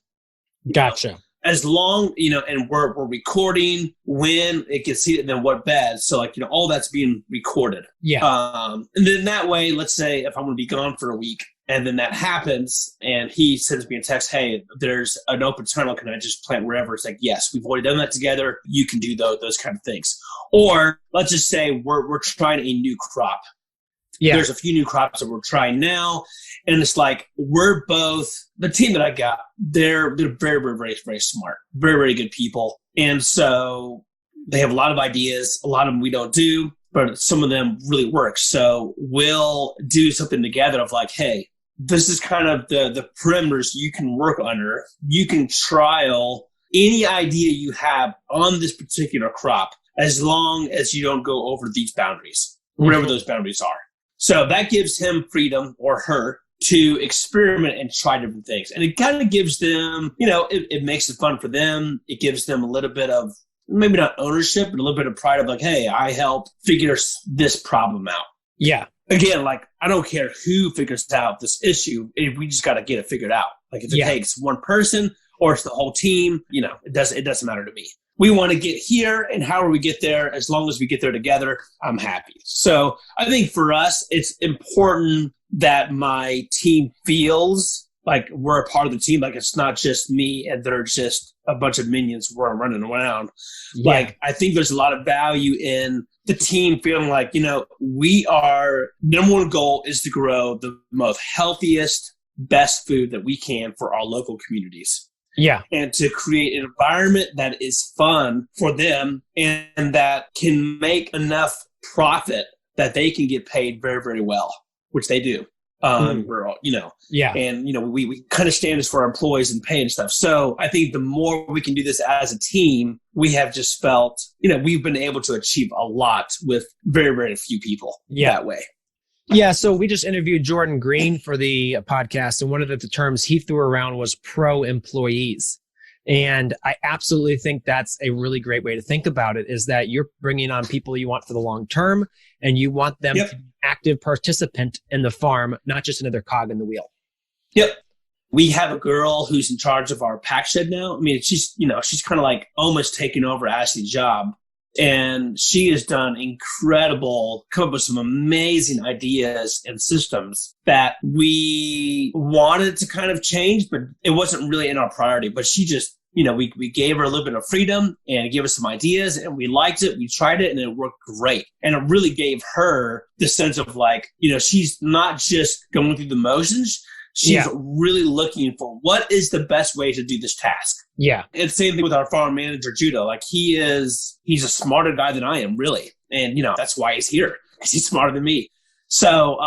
Yeah. Gotcha. As long, and we're recording when it gets seated and then what bed. So all that's being recorded. Yeah. And then that way, let's say if I'm going to be gone for a week and then that happens and he sends me a text, hey, there's an open tunnel. Can I just plant wherever? It's like, yes, we've already done that together. You can do those kind of things. Or let's just say we're trying a new crop. Yeah. There's a few new crops that we're trying now. And it's like, we're both, the team that I got, they're very, very, very, very smart, very, very good people. And so they have a lot of ideas. A lot of them we don't do, but some of them really work. So we'll do something together of like, hey, this is kind of the perimeters you can work under. You can trial any idea you have on this particular crop as long as you don't go over these boundaries, wherever those boundaries are. So that gives him freedom or her to experiment and try different things. And it kind of gives them, it makes it fun for them. It gives them a little bit of, maybe not ownership, but a little bit of pride of like, hey, I helped figure this problem out. Yeah. Again, I don't care who figures out this issue. We just got to get it figured out. Like if it takes one person or it's the whole team, it doesn't matter to me. We want to get here, and however we get there, as long as we get there together, I'm happy. So I think for us, it's important that my team feels like we're a part of the team. Like it's not just me and they're just a bunch of minions who are running around. Yeah. Like I think there's a lot of value in the team feeling like, we are, number one goal is to grow the most healthiest, best food that we can for our local communities. Yeah. And to create an environment that is fun for them and that can make enough profit that they can get paid very, very well, which they do. We're all, yeah. And, we kind of stand as for our employees and pay and stuff. So I think the more we can do this as a team, we have just felt, we've been able to achieve a lot with very, very few people that way. Yeah, so we just interviewed Jordan Green for the podcast, and one of the terms he threw around was pro-employees. And I absolutely think that's a really great way to think about it, is that you're bringing on people you want for the long term, and you want them to be an active participant in the farm, not just another cog in the wheel. Yep. We have a girl who's in charge of our pack shed now. I mean, she's kind of like almost taking over Ashley's job. And she has done come up with some amazing ideas and systems that we wanted to kind of change, but it wasn't really in our priority. But she just, we gave her a little bit of freedom and gave us some ideas, and we liked it. We tried it and it worked great. And it really gave her the sense of like, she's not just going through the motions. She's really looking for what is the best way to do this task. Yeah. It's the same thing with our farm manager, Judah. Like he's a smarter guy than I am, really. And, that's why he's here, because he's smarter than me. So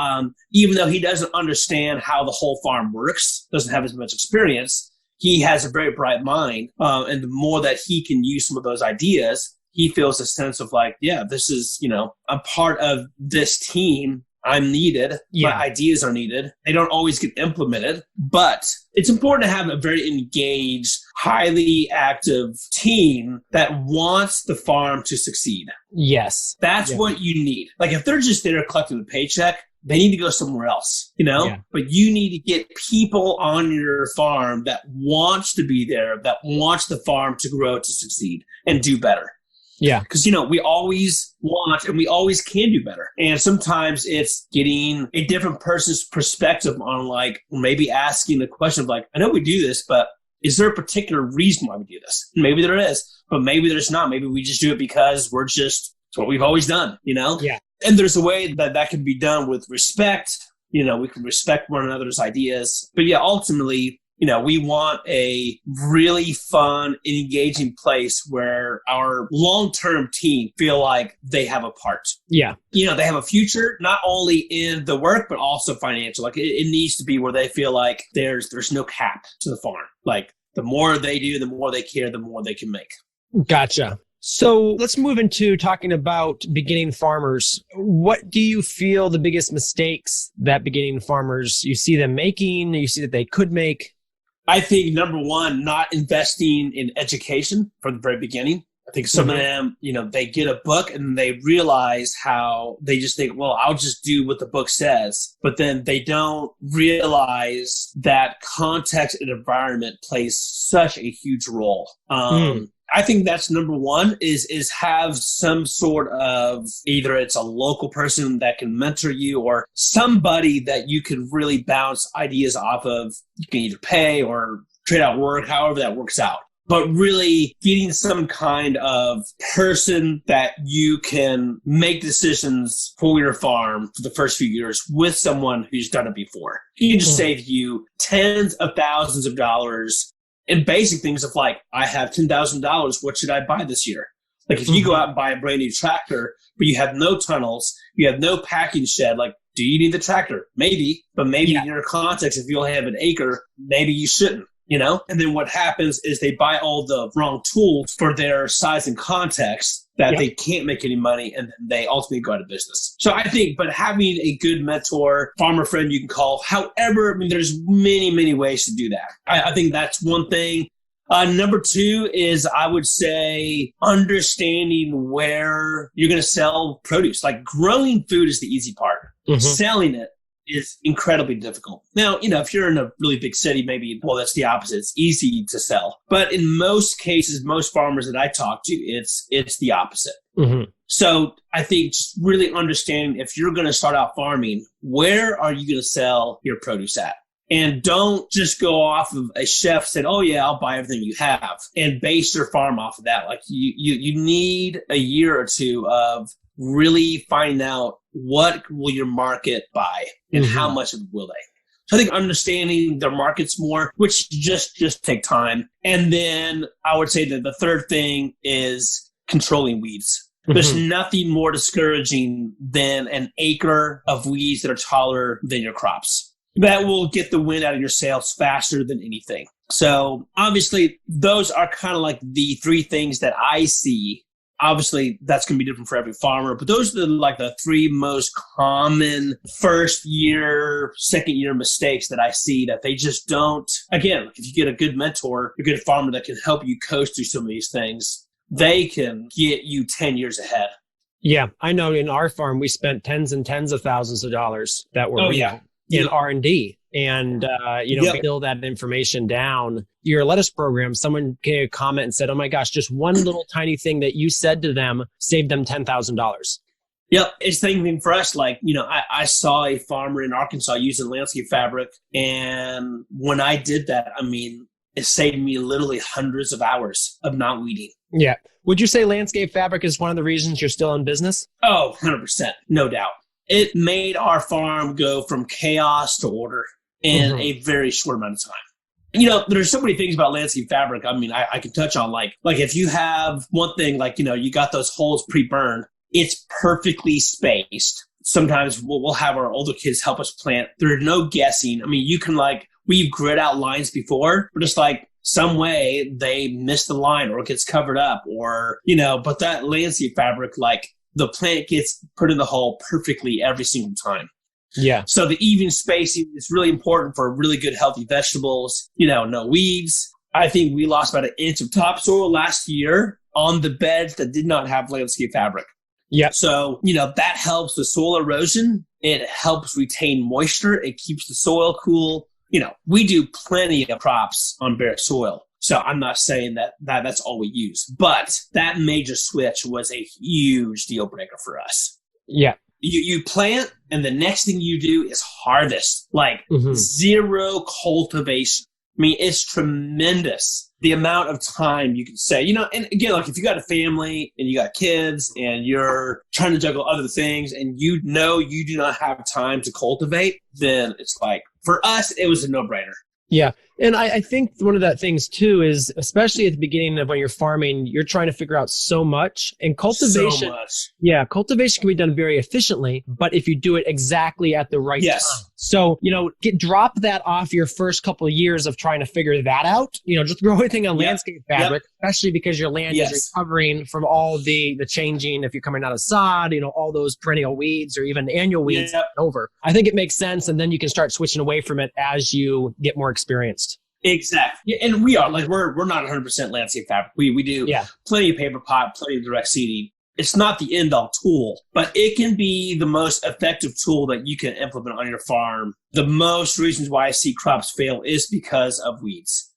even though he doesn't understand how the whole farm works, doesn't have as much experience, he has a very bright mind. And the more that he can use some of those ideas, he feels a sense of like, yeah, this is, a part of this team. I'm needed. Yeah. My ideas are needed. They don't always get implemented, but it's important to have a very engaged, highly active team that wants the farm to succeed. Yes. That's what you need. Like if they're just there collecting the paycheck, they need to go somewhere else, but you need to get people on your farm that wants to be there, that wants the farm to grow, to succeed and do better. Yeah. Because, we always want and we always can do better. And sometimes it's getting a different person's perspective on like, maybe asking the question of like, I know we do this, but is there a particular reason why we do this? Maybe there is, but maybe there's not. Maybe we just do it because it's what we've always done, Yeah. And there's a way that can be done with respect. We can respect one another's ideas. But yeah, ultimately, we want a really fun, engaging place where our long-term team feel like they have a part. Yeah. They have a future, not only in the work, but also financial. Like it needs to be where they feel like there's no cap to the farm. Like the more they do, the more they care, the more they can make. Gotcha. So let's move into talking about beginning farmers. What do you feel the biggest mistakes that beginning farmers, you see them making, you see that they could make? I think number one, not investing in education from the very beginning. I think some of them, they get a book and they realize how they just think, well, I'll just do what the book says. But then they don't realize that context and environment plays such a huge role. I think that's number one is have some sort of, either it's a local person that can mentor you or somebody that you can really bounce ideas off of. You can either pay or trade out work, however that works out. But really getting some kind of person that you can make decisions for your farm for the first few years with someone who's done it before. He can just save you tens of thousands of dollars in basic things of like, I have $10,000. What should I buy this year? Like if you go out and buy a brand new tractor, but you have no tunnels, you have no packing shed, like, do you need the tractor? Maybe, but maybe in your context, if you only have an acre, maybe you shouldn't, And then what happens is they buy all the wrong tools for their size and context that they can't make any money, and then they ultimately go out of business. So I think, but having a good mentor, farmer friend you can call, however, there's many, many ways to do that. I think that's one thing. Number two is I would say understanding where you're going to sell produce. Like growing food is the easy part. Selling it is incredibly difficult. Now, if you're in a really big city, maybe, well, that's the opposite. It's easy to sell. But in most cases, most farmers that I talk to, it's the opposite. So I think just really understanding if you're going to start out farming, where are you going to sell your produce at? And don't just go off of a chef said, oh yeah, I'll buy everything you have, and base your farm off of that. Like you need a year or two of really finding out what will your market buy and how much will they. So I think understanding their markets more, which just take time. And then I would say that the third thing is controlling weeds. There's nothing more discouraging than an acre of weeds that are taller than your crops. That will get the wind out of your sails faster than anything. So obviously, those are kind of like the three things that I see. Obviously, that's going to be different for every farmer, but those are like the three most common first year, second year mistakes that I see that they just don't. Again, if you get a good mentor, a good farmer that can help you coast through some of these things, they can get you 10 years ahead. Yeah, I know in our farm, we spent tens and tens of thousands of dollars that were in R&D. And, build that information down. Your lettuce program, someone gave a comment and said, oh my gosh, just one little tiny thing that you said to them saved them $10,000. Yep. It's the same thing for us. Like, I saw a farmer in Arkansas using landscape fabric. And when I did that, it saved me literally hundreds of hours of not weeding. Yeah. Would you say landscape fabric is one of the reasons you're still in business? Oh, 100%. No doubt. It made our farm go from chaos to order. in a very short amount of time. You know, there's so many things about landscape fabric. I mean, I can touch on like if you have one thing, like, you know, you got those holes pre-burned, it's perfectly spaced. Sometimes we'll have our older kids help us plant. There's no guessing. I mean, you can like, we've grid out lines before, but just like some way they miss the line or it gets covered up or, you know, but that landscape fabric, like the plant gets put in the hole perfectly every single time. Yeah. So the even spacing is really important for really good, healthy vegetables. You know, no weeds. I think we lost about 1 inch of topsoil last year on the beds that did not have landscape fabric. Yeah. So, you know, that helps with soil erosion. It helps retain moisture. It keeps the soil cool. You know, we do plenty of crops on bare soil. So I'm not saying that's all we use. But that major switch was a huge deal breaker for us. Yeah. You plant, and the next thing you do is harvest, like zero cultivation. I mean, it's tremendous the amount of time you can say, you know, and again, like if you got a family and you got kids and you're trying to juggle other things and you know you do not have time to cultivate, then it's like, for us, it was a no-brainer. Yeah. And I think one of the things too is, especially at the beginning of when you're farming, you're trying to figure out so much, and cultivation. So much. Yeah. Cultivation can be done very efficiently, but if you do it exactly at the right time. So, you know, drop that off your first couple of years of trying to figure that out. You know, just throw everything on landscape fabric, especially because your land is recovering from all the changing. If you're coming out of sod, you know, all those perennial weeds or even annual weeds over. I think it makes sense. And then you can start switching away from it as you get more experienced. Exactly. Yeah, and we are like, we're not 100% landscape fabric. We do plenty of paper pot, plenty of direct seeding. It's not the end all tool, but it can be the most effective tool that you can implement on your farm. The most reasons why I see crops fail is because of weeds.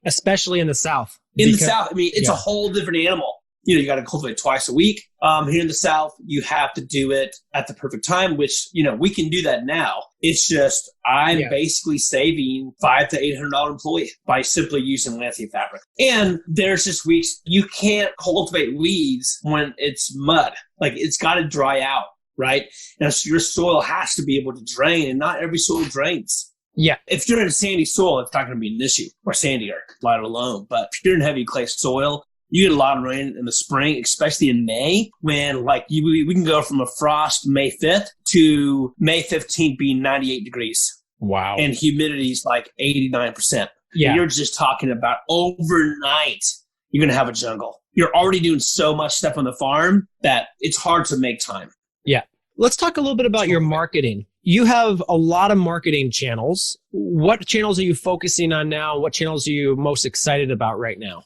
Especially in the South. In the South, I mean, it's a whole different animal. You know, you got to cultivate twice a week. Here in the South, you have to do it at the perfect time, which, you know, we can do that now. It's just, I'm basically saving $500 to $800 employee by simply using landscape fabric. And there's just weeks you can't cultivate weeds when it's mud. Like, it's got to dry out, right? And so your soil has to be able to drain, and not every soil drains. Yeah. If you're in a sandy soil, it's not going to be an issue, or sandier, let it alone. But if you're in heavy clay soil, you get a lot of rain in the spring, especially in May, when like we can go from a frost May 5th to May 15th being 98 degrees. Wow. And humidity's like 89%. Yeah. And you're just talking about overnight, you're going to have a jungle. You're already doing so much stuff on the farm that it's hard to make time. Yeah. Let's talk a little bit about your marketing. You have a lot of marketing channels. What channels are you focusing on now? What channels are you most excited about right now?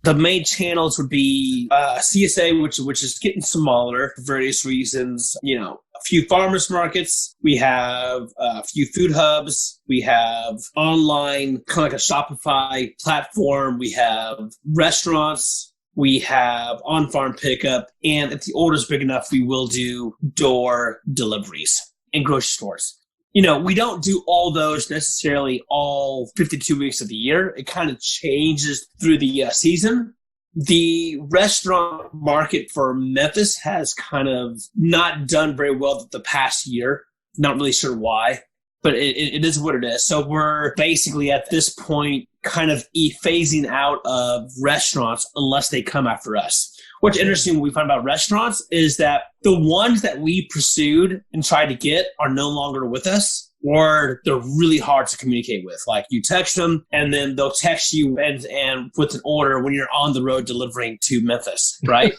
The main channels would be CSA, which is getting smaller for various reasons. You know, a few farmers markets. We have a few food hubs. We have online, kind of like a Shopify platform. We have restaurants. We have on-farm pickup. And if the order's big enough, we will do door deliveries in grocery stores. You know, we don't do all those necessarily all 52 weeks of the year. It kind of changes through the season. The restaurant market for Memphis has kind of not done very well the past year. Not really sure why, but it is what it is. So we're basically at this point kind of phasing out of restaurants unless they come after us. What's interesting when we find about restaurants is that the ones that we pursued and tried to get are no longer with us, or they're really hard to communicate with. Like you text them and then they'll text you and with an order when you're on the road delivering to Memphis, right?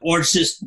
Or it's just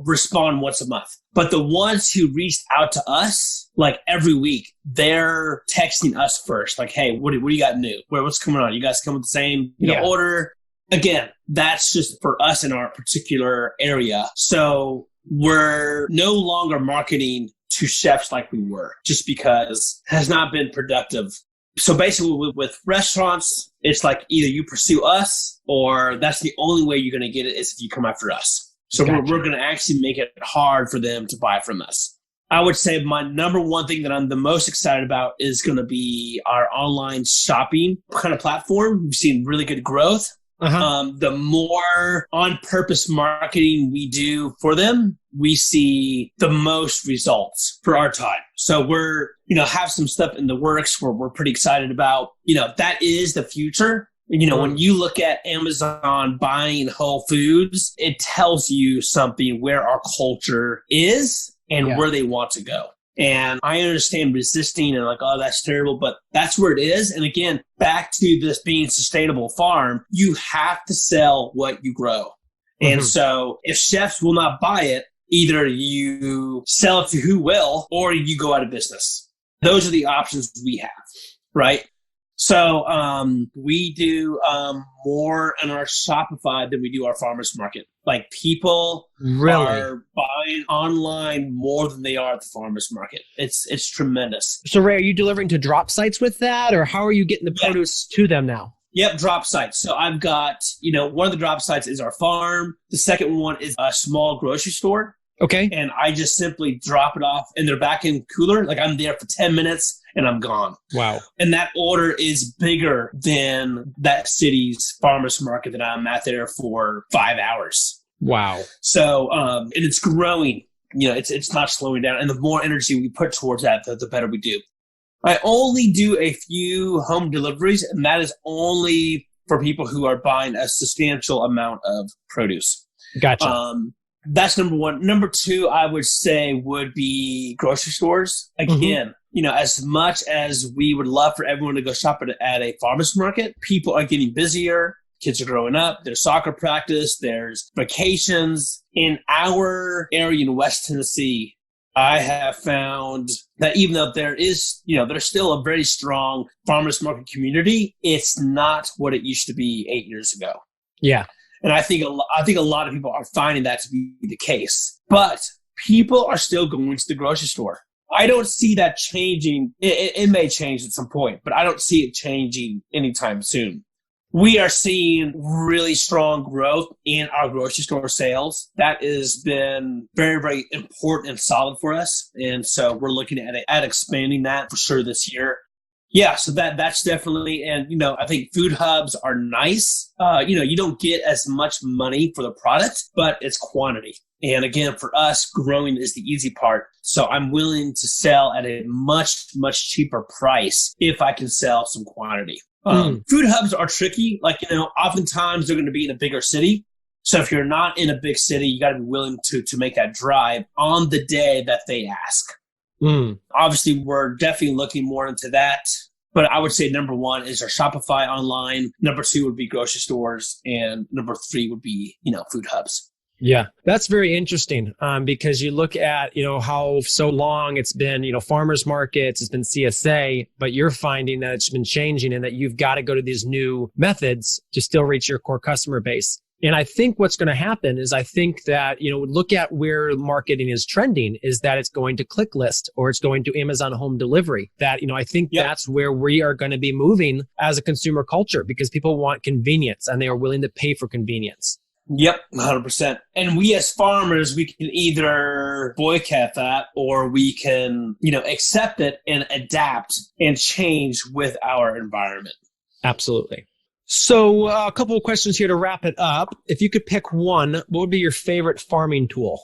respond once a month. But the ones who reached out to us, like every week, they're texting us first. Like, hey, what do you got new? What's coming on? You guys come with the same order? Again, that's just for us in our particular area. So we're no longer marketing to chefs like we were, just because it has not been productive. So basically with restaurants, it's like either you pursue us or that's the only way you're going to get it is if you come after us. So we're going to actually make it hard for them to buy from us. I would say my number one thing that I'm the most excited about is going to be our online shopping kind of platform. We've seen really good growth. The more on-purpose marketing we do for them, we see the most results for our time. So we're, have some stuff in the works where we're pretty excited about, that is the future. When you look at Amazon buying Whole Foods, it tells you something where our culture is and where they want to go. And I understand resisting and like, oh, that's terrible, but that's where it is. And again, back to this being sustainable farm, you have to sell what you grow. And so if chefs will not buy it, either you sell it to who will, or you go out of business. Those are the options we have, right? So we do more in our Shopify than we do our farmers market. Like people are buying online more than they are at the farmers market. It's tremendous. So Ray, are you delivering to drop sites with that, or how are you getting the produce to them now? Yep, drop sites. So I've got, one of the drop sites is our farm. The second one is a small grocery store. Okay. And I just simply drop it off in their back-end cooler. Like I'm there for 10 minutes and I'm gone. Wow. And that order is bigger than that city's farmer's market that I'm at there for 5 hours. Wow. So, and it's growing, it's not slowing down. And the more energy we put towards that, the better we do. I only do a few home deliveries, and that is only for people who are buying a substantial amount of produce. Gotcha. That's number one. Number two, I would say would be grocery stores. Again, as much as we would love for everyone to go shop at a farmer's market, people are getting busier. Kids are growing up. There's soccer practice. There's vacations. In our area in West Tennessee, I have found that even though there is, there's still a very strong farmer's market community, it's not what it used to be 8 years ago. Yeah. And I think a lot of people are finding that to be the case. But people are still going to the grocery store. I don't see that changing. It may change at some point, but I don't see it changing anytime soon. We are seeing really strong growth in our grocery store sales. That has been very, very important and solid for us. And so we're looking at expanding that for sure this year. Yeah, so that's definitely, and I think food hubs are nice. You don't get as much money for the product, but it's quantity. And again, for us, growing is the easy part. So I'm willing to sell at a much, much cheaper price if I can sell some quantity. Food hubs are tricky. Like, oftentimes they're going to be in a bigger city. So if you're not in a big city, you got to be willing to make that drive on the day that they ask. Obviously, we're definitely looking more into that. But I would say number one is our Shopify online. Number two would be grocery stores. And number three would be, food hubs. Yeah, that's very interesting because you look at, how so long it's been, farmers markets, it's been CSA, but you're finding that it's been changing and that you've got to go to these new methods to still reach your core customer base. And I think what's going to happen is I think that, look at where marketing is trending is that it's going to click list or it's going to Amazon home delivery. That, I think that's where we are going to be moving as a consumer culture because people want convenience and they are willing to pay for convenience. Yep, 100%. And we as farmers, we can either boycott that or we can, accept it and adapt and change with our environment. Absolutely. So a couple of questions here to wrap it up. If you could pick one, what would be your favorite farming tool?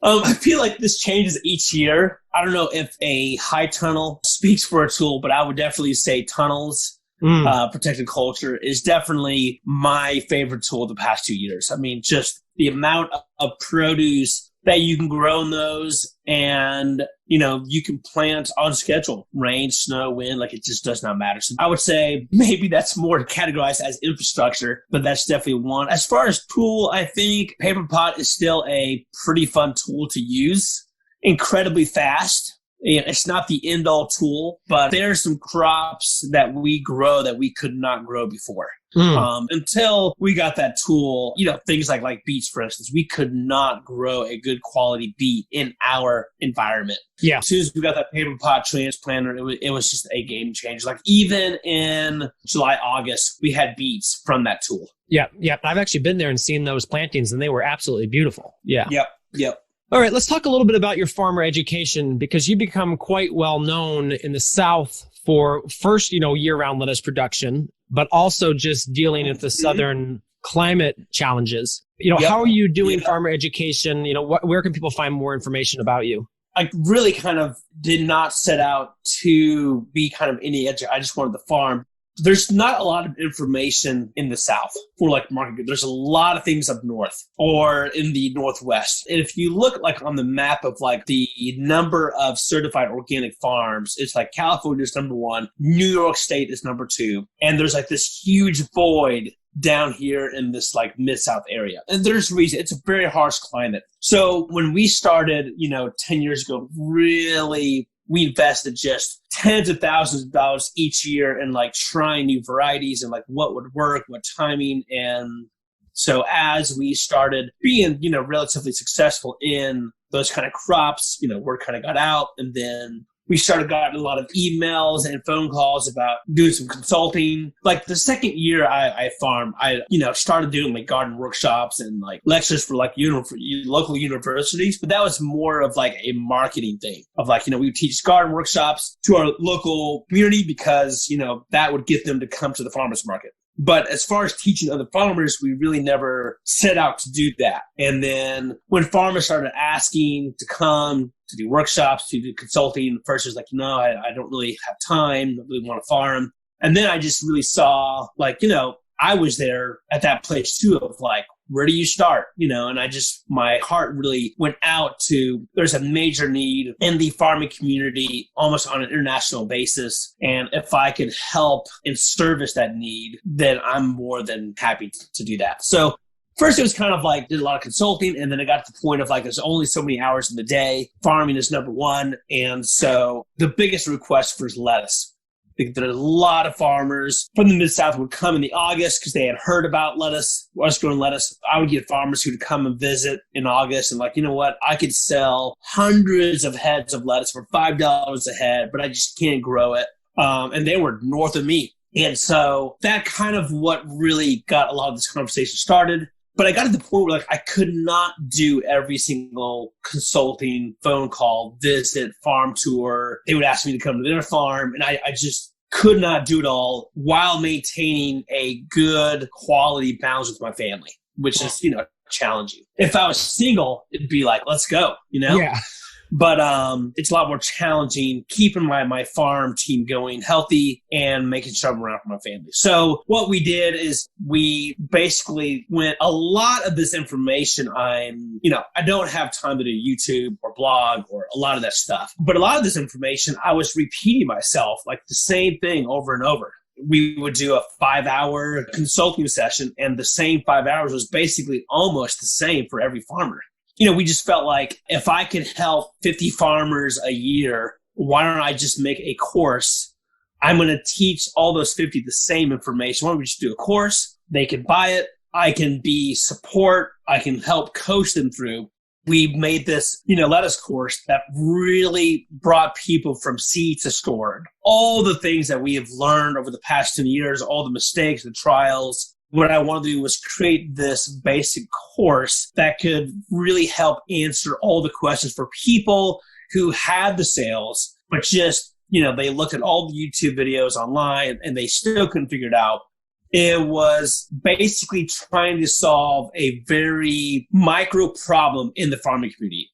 I feel like this changes each year. I don't know if a high tunnel speaks for a tool, but I would definitely say tunnels. Protected culture is definitely my favorite tool the past 2 years. I mean, just the amount of produce that you can grow in those and, you can plant on schedule, rain, snow, wind, like it just does not matter. So I would say maybe that's more categorized as infrastructure, but that's definitely one. As far as tool, I think paper pot is still a pretty fun tool to use, incredibly fast. It's not the end-all tool, but there are some crops that we grow that we could not grow before. Until we got that tool, things like beets, for instance, we could not grow a good quality beet in our environment. Yeah. As soon as we got that paper pot transplanter, it was just a game changer. Like even in July, August, we had beets from that tool. Yeah. I've actually been there and seen those plantings and they were absolutely beautiful. Yeah. Yep. All right, let's talk a little bit about your farmer education because you become quite well known in the South for first, year-round lettuce production, but also just dealing with the Southern climate challenges. Yep. How are you doing farmer education? Where can people find more information about you? I really kind of did not set out to be kind of any educator. I just wanted to farm. There's not a lot of information in the South for like market. There's a lot of things up north or in the Northwest. And if you look like on the map of like the number of certified organic farms, it's like California is number one, New York State is number two. And there's like this huge void down here in this like mid-South area. And there's a reason. It's a very harsh climate. So when we started, 10 years ago, really we invested just tens of thousands of dollars each year in like trying new varieties and like what would work, what timing. And so as we started being, relatively successful in those kind of crops, word kind of got out. And then we started getting a lot of emails and phone calls about doing some consulting. Like the second year I farmed, I started doing like garden workshops and like lectures for like local universities. But that was more of like a marketing thing of like, we would teach garden workshops to our local community because, that would get them to come to the farmers market. But as far as teaching other farmers, we really never set out to do that. And then when farmers started asking to come to do workshops, to do consulting, first it was like, I don't really have time. I really want to farm. And then I just really saw like, I was there at that place too of like, where do you start? And my heart really went out to, there's a major need in the farming community almost on an international basis. And if I could help and service that need, then I'm more than happy to do that. So first it was kind of like, did a lot of consulting. And then it got to the point of like, there's only so many hours in the day. Farming is number one. And so the biggest request was lettuce. There are a lot of farmers from the Mid-South would come in the August because they had heard about lettuce, us growing lettuce. I would get farmers who would come and visit in August and like, you know what? I could sell hundreds of heads of lettuce for $5 a head, but I just can't grow it. And they were north of me. And so that kind of what really got a lot of this conversation started. But I got to the point where like I could not do every single consulting phone call, visit, farm tour. They would ask me to come to their farm, and I just could not do it all while maintaining a good quality balance with my family, which is, challenging. If I was single, it'd be like, let's go, Yeah. But it's a lot more challenging keeping my farm team going healthy and making sure I'm around for my family. So what we did is we basically went a lot of this information. I don't have time to do YouTube or blog or a lot of that stuff. But a lot of this information, I was repeating myself like the same thing over and over. We would do a 5-hour consulting session, and the same 5 hours was basically almost the same for every farmer. We just felt like if I could help 50 farmers a year, why don't I just make a course? I'm going to teach all those 50 the same information. Why don't we just do a course? They can buy it. I can be support. I can help coach them through. We made this, lettuce course that really brought people from seed to store. All the things that we have learned over the past 10 years, all the mistakes, the trials. What I wanted to do was create this basic course that could really help answer all the questions for people who had the sales, but just, they looked at all the YouTube videos online and they still couldn't figure it out. It was basically trying to solve a very micro problem in the farming community.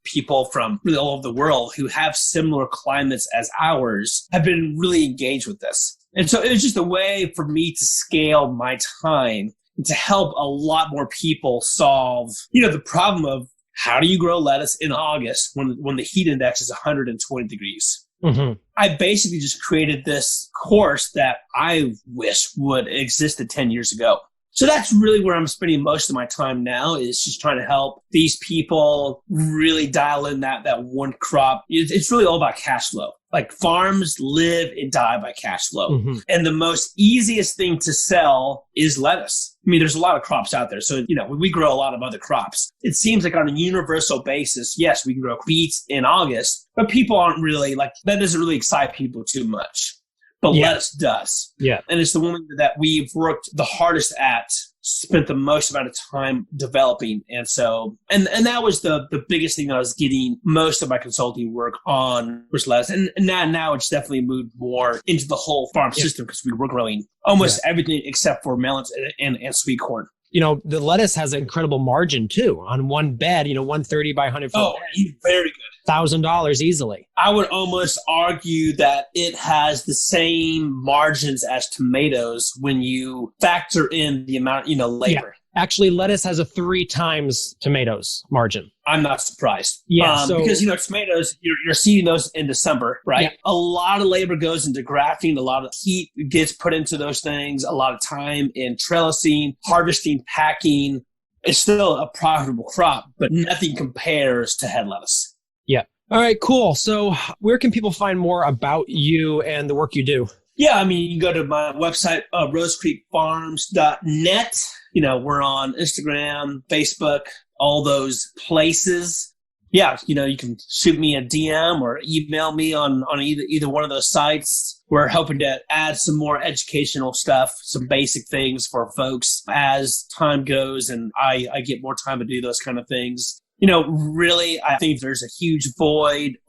People from really all over the world who have similar climates as ours have been really engaged with this. And so it was just a way for me to scale my time and to help a lot more people solve, the problem of how do you grow lettuce in August when the heat index is 120 degrees? Mm-hmm. I basically just created this course that I wish would have existed 10 years ago. So that's really where I'm spending most of my time now, is just trying to help these people really dial in that one crop. It's really all about cash flow. Like farms live and die by cash flow. Mm-hmm. And the most easiest thing to sell is lettuce. I mean, there's a lot of crops out there. So, we grow a lot of other crops. It seems like on a universal basis, yes, we can grow beets in August, but people aren't really that doesn't really excite people too much. but Yeah. lettuce does. Yeah. And it's the one that we've worked the hardest at, spent the most amount of time developing. And so, and that was the biggest thing that I was getting most of my consulting work on was lettuce. And now it's definitely moved more into the whole farm system because we were growing almost everything except for melons and sweet corn. The lettuce has an incredible margin too on one bed, 130 by 100 foot. Oh, very good. $1,000 easily. I would almost argue that it has the same margins as tomatoes when you factor in the amount, labor. Actually, lettuce has a 3 times tomatoes margin. I'm not surprised. Yeah, because tomatoes, you're seeing those in December, right? Yeah. A lot of labor goes into grafting. A lot of heat gets put into those things. A lot of time in trellising, harvesting, packing. It's still a profitable crop, but nothing compares to head lettuce. Yeah. All right, cool. So where can people find more about you and the work you do? Yeah, you can go to my website, rosecreekfarms.net. We're on Instagram, Facebook, all those places. Yeah, you can shoot me a DM or email me on either one of those sites. We're hoping to add some more educational stuff, some basic things for folks as time goes and I get more time to do those kind of things. Really, I think there's a huge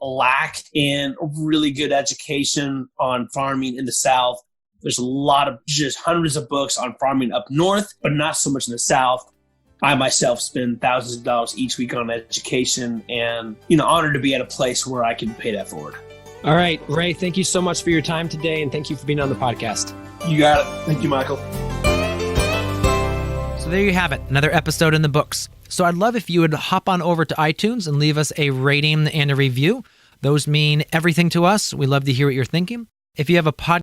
lack in really good education on farming in the South. There's a lot of just hundreds of books on farming up north, but not so much in the South. I myself spend thousands of dollars each week on education and, honored to be at a place where I can pay that forward. All right, Ray, thank you so much for your time today. And thank you for being on the podcast. You got it. Thank you, Michael. So there you have it, another episode in the books. So I'd love if you would hop on over to iTunes and leave us a rating and a review. Those mean everything to us. We love to hear what you're thinking. If you have a podcast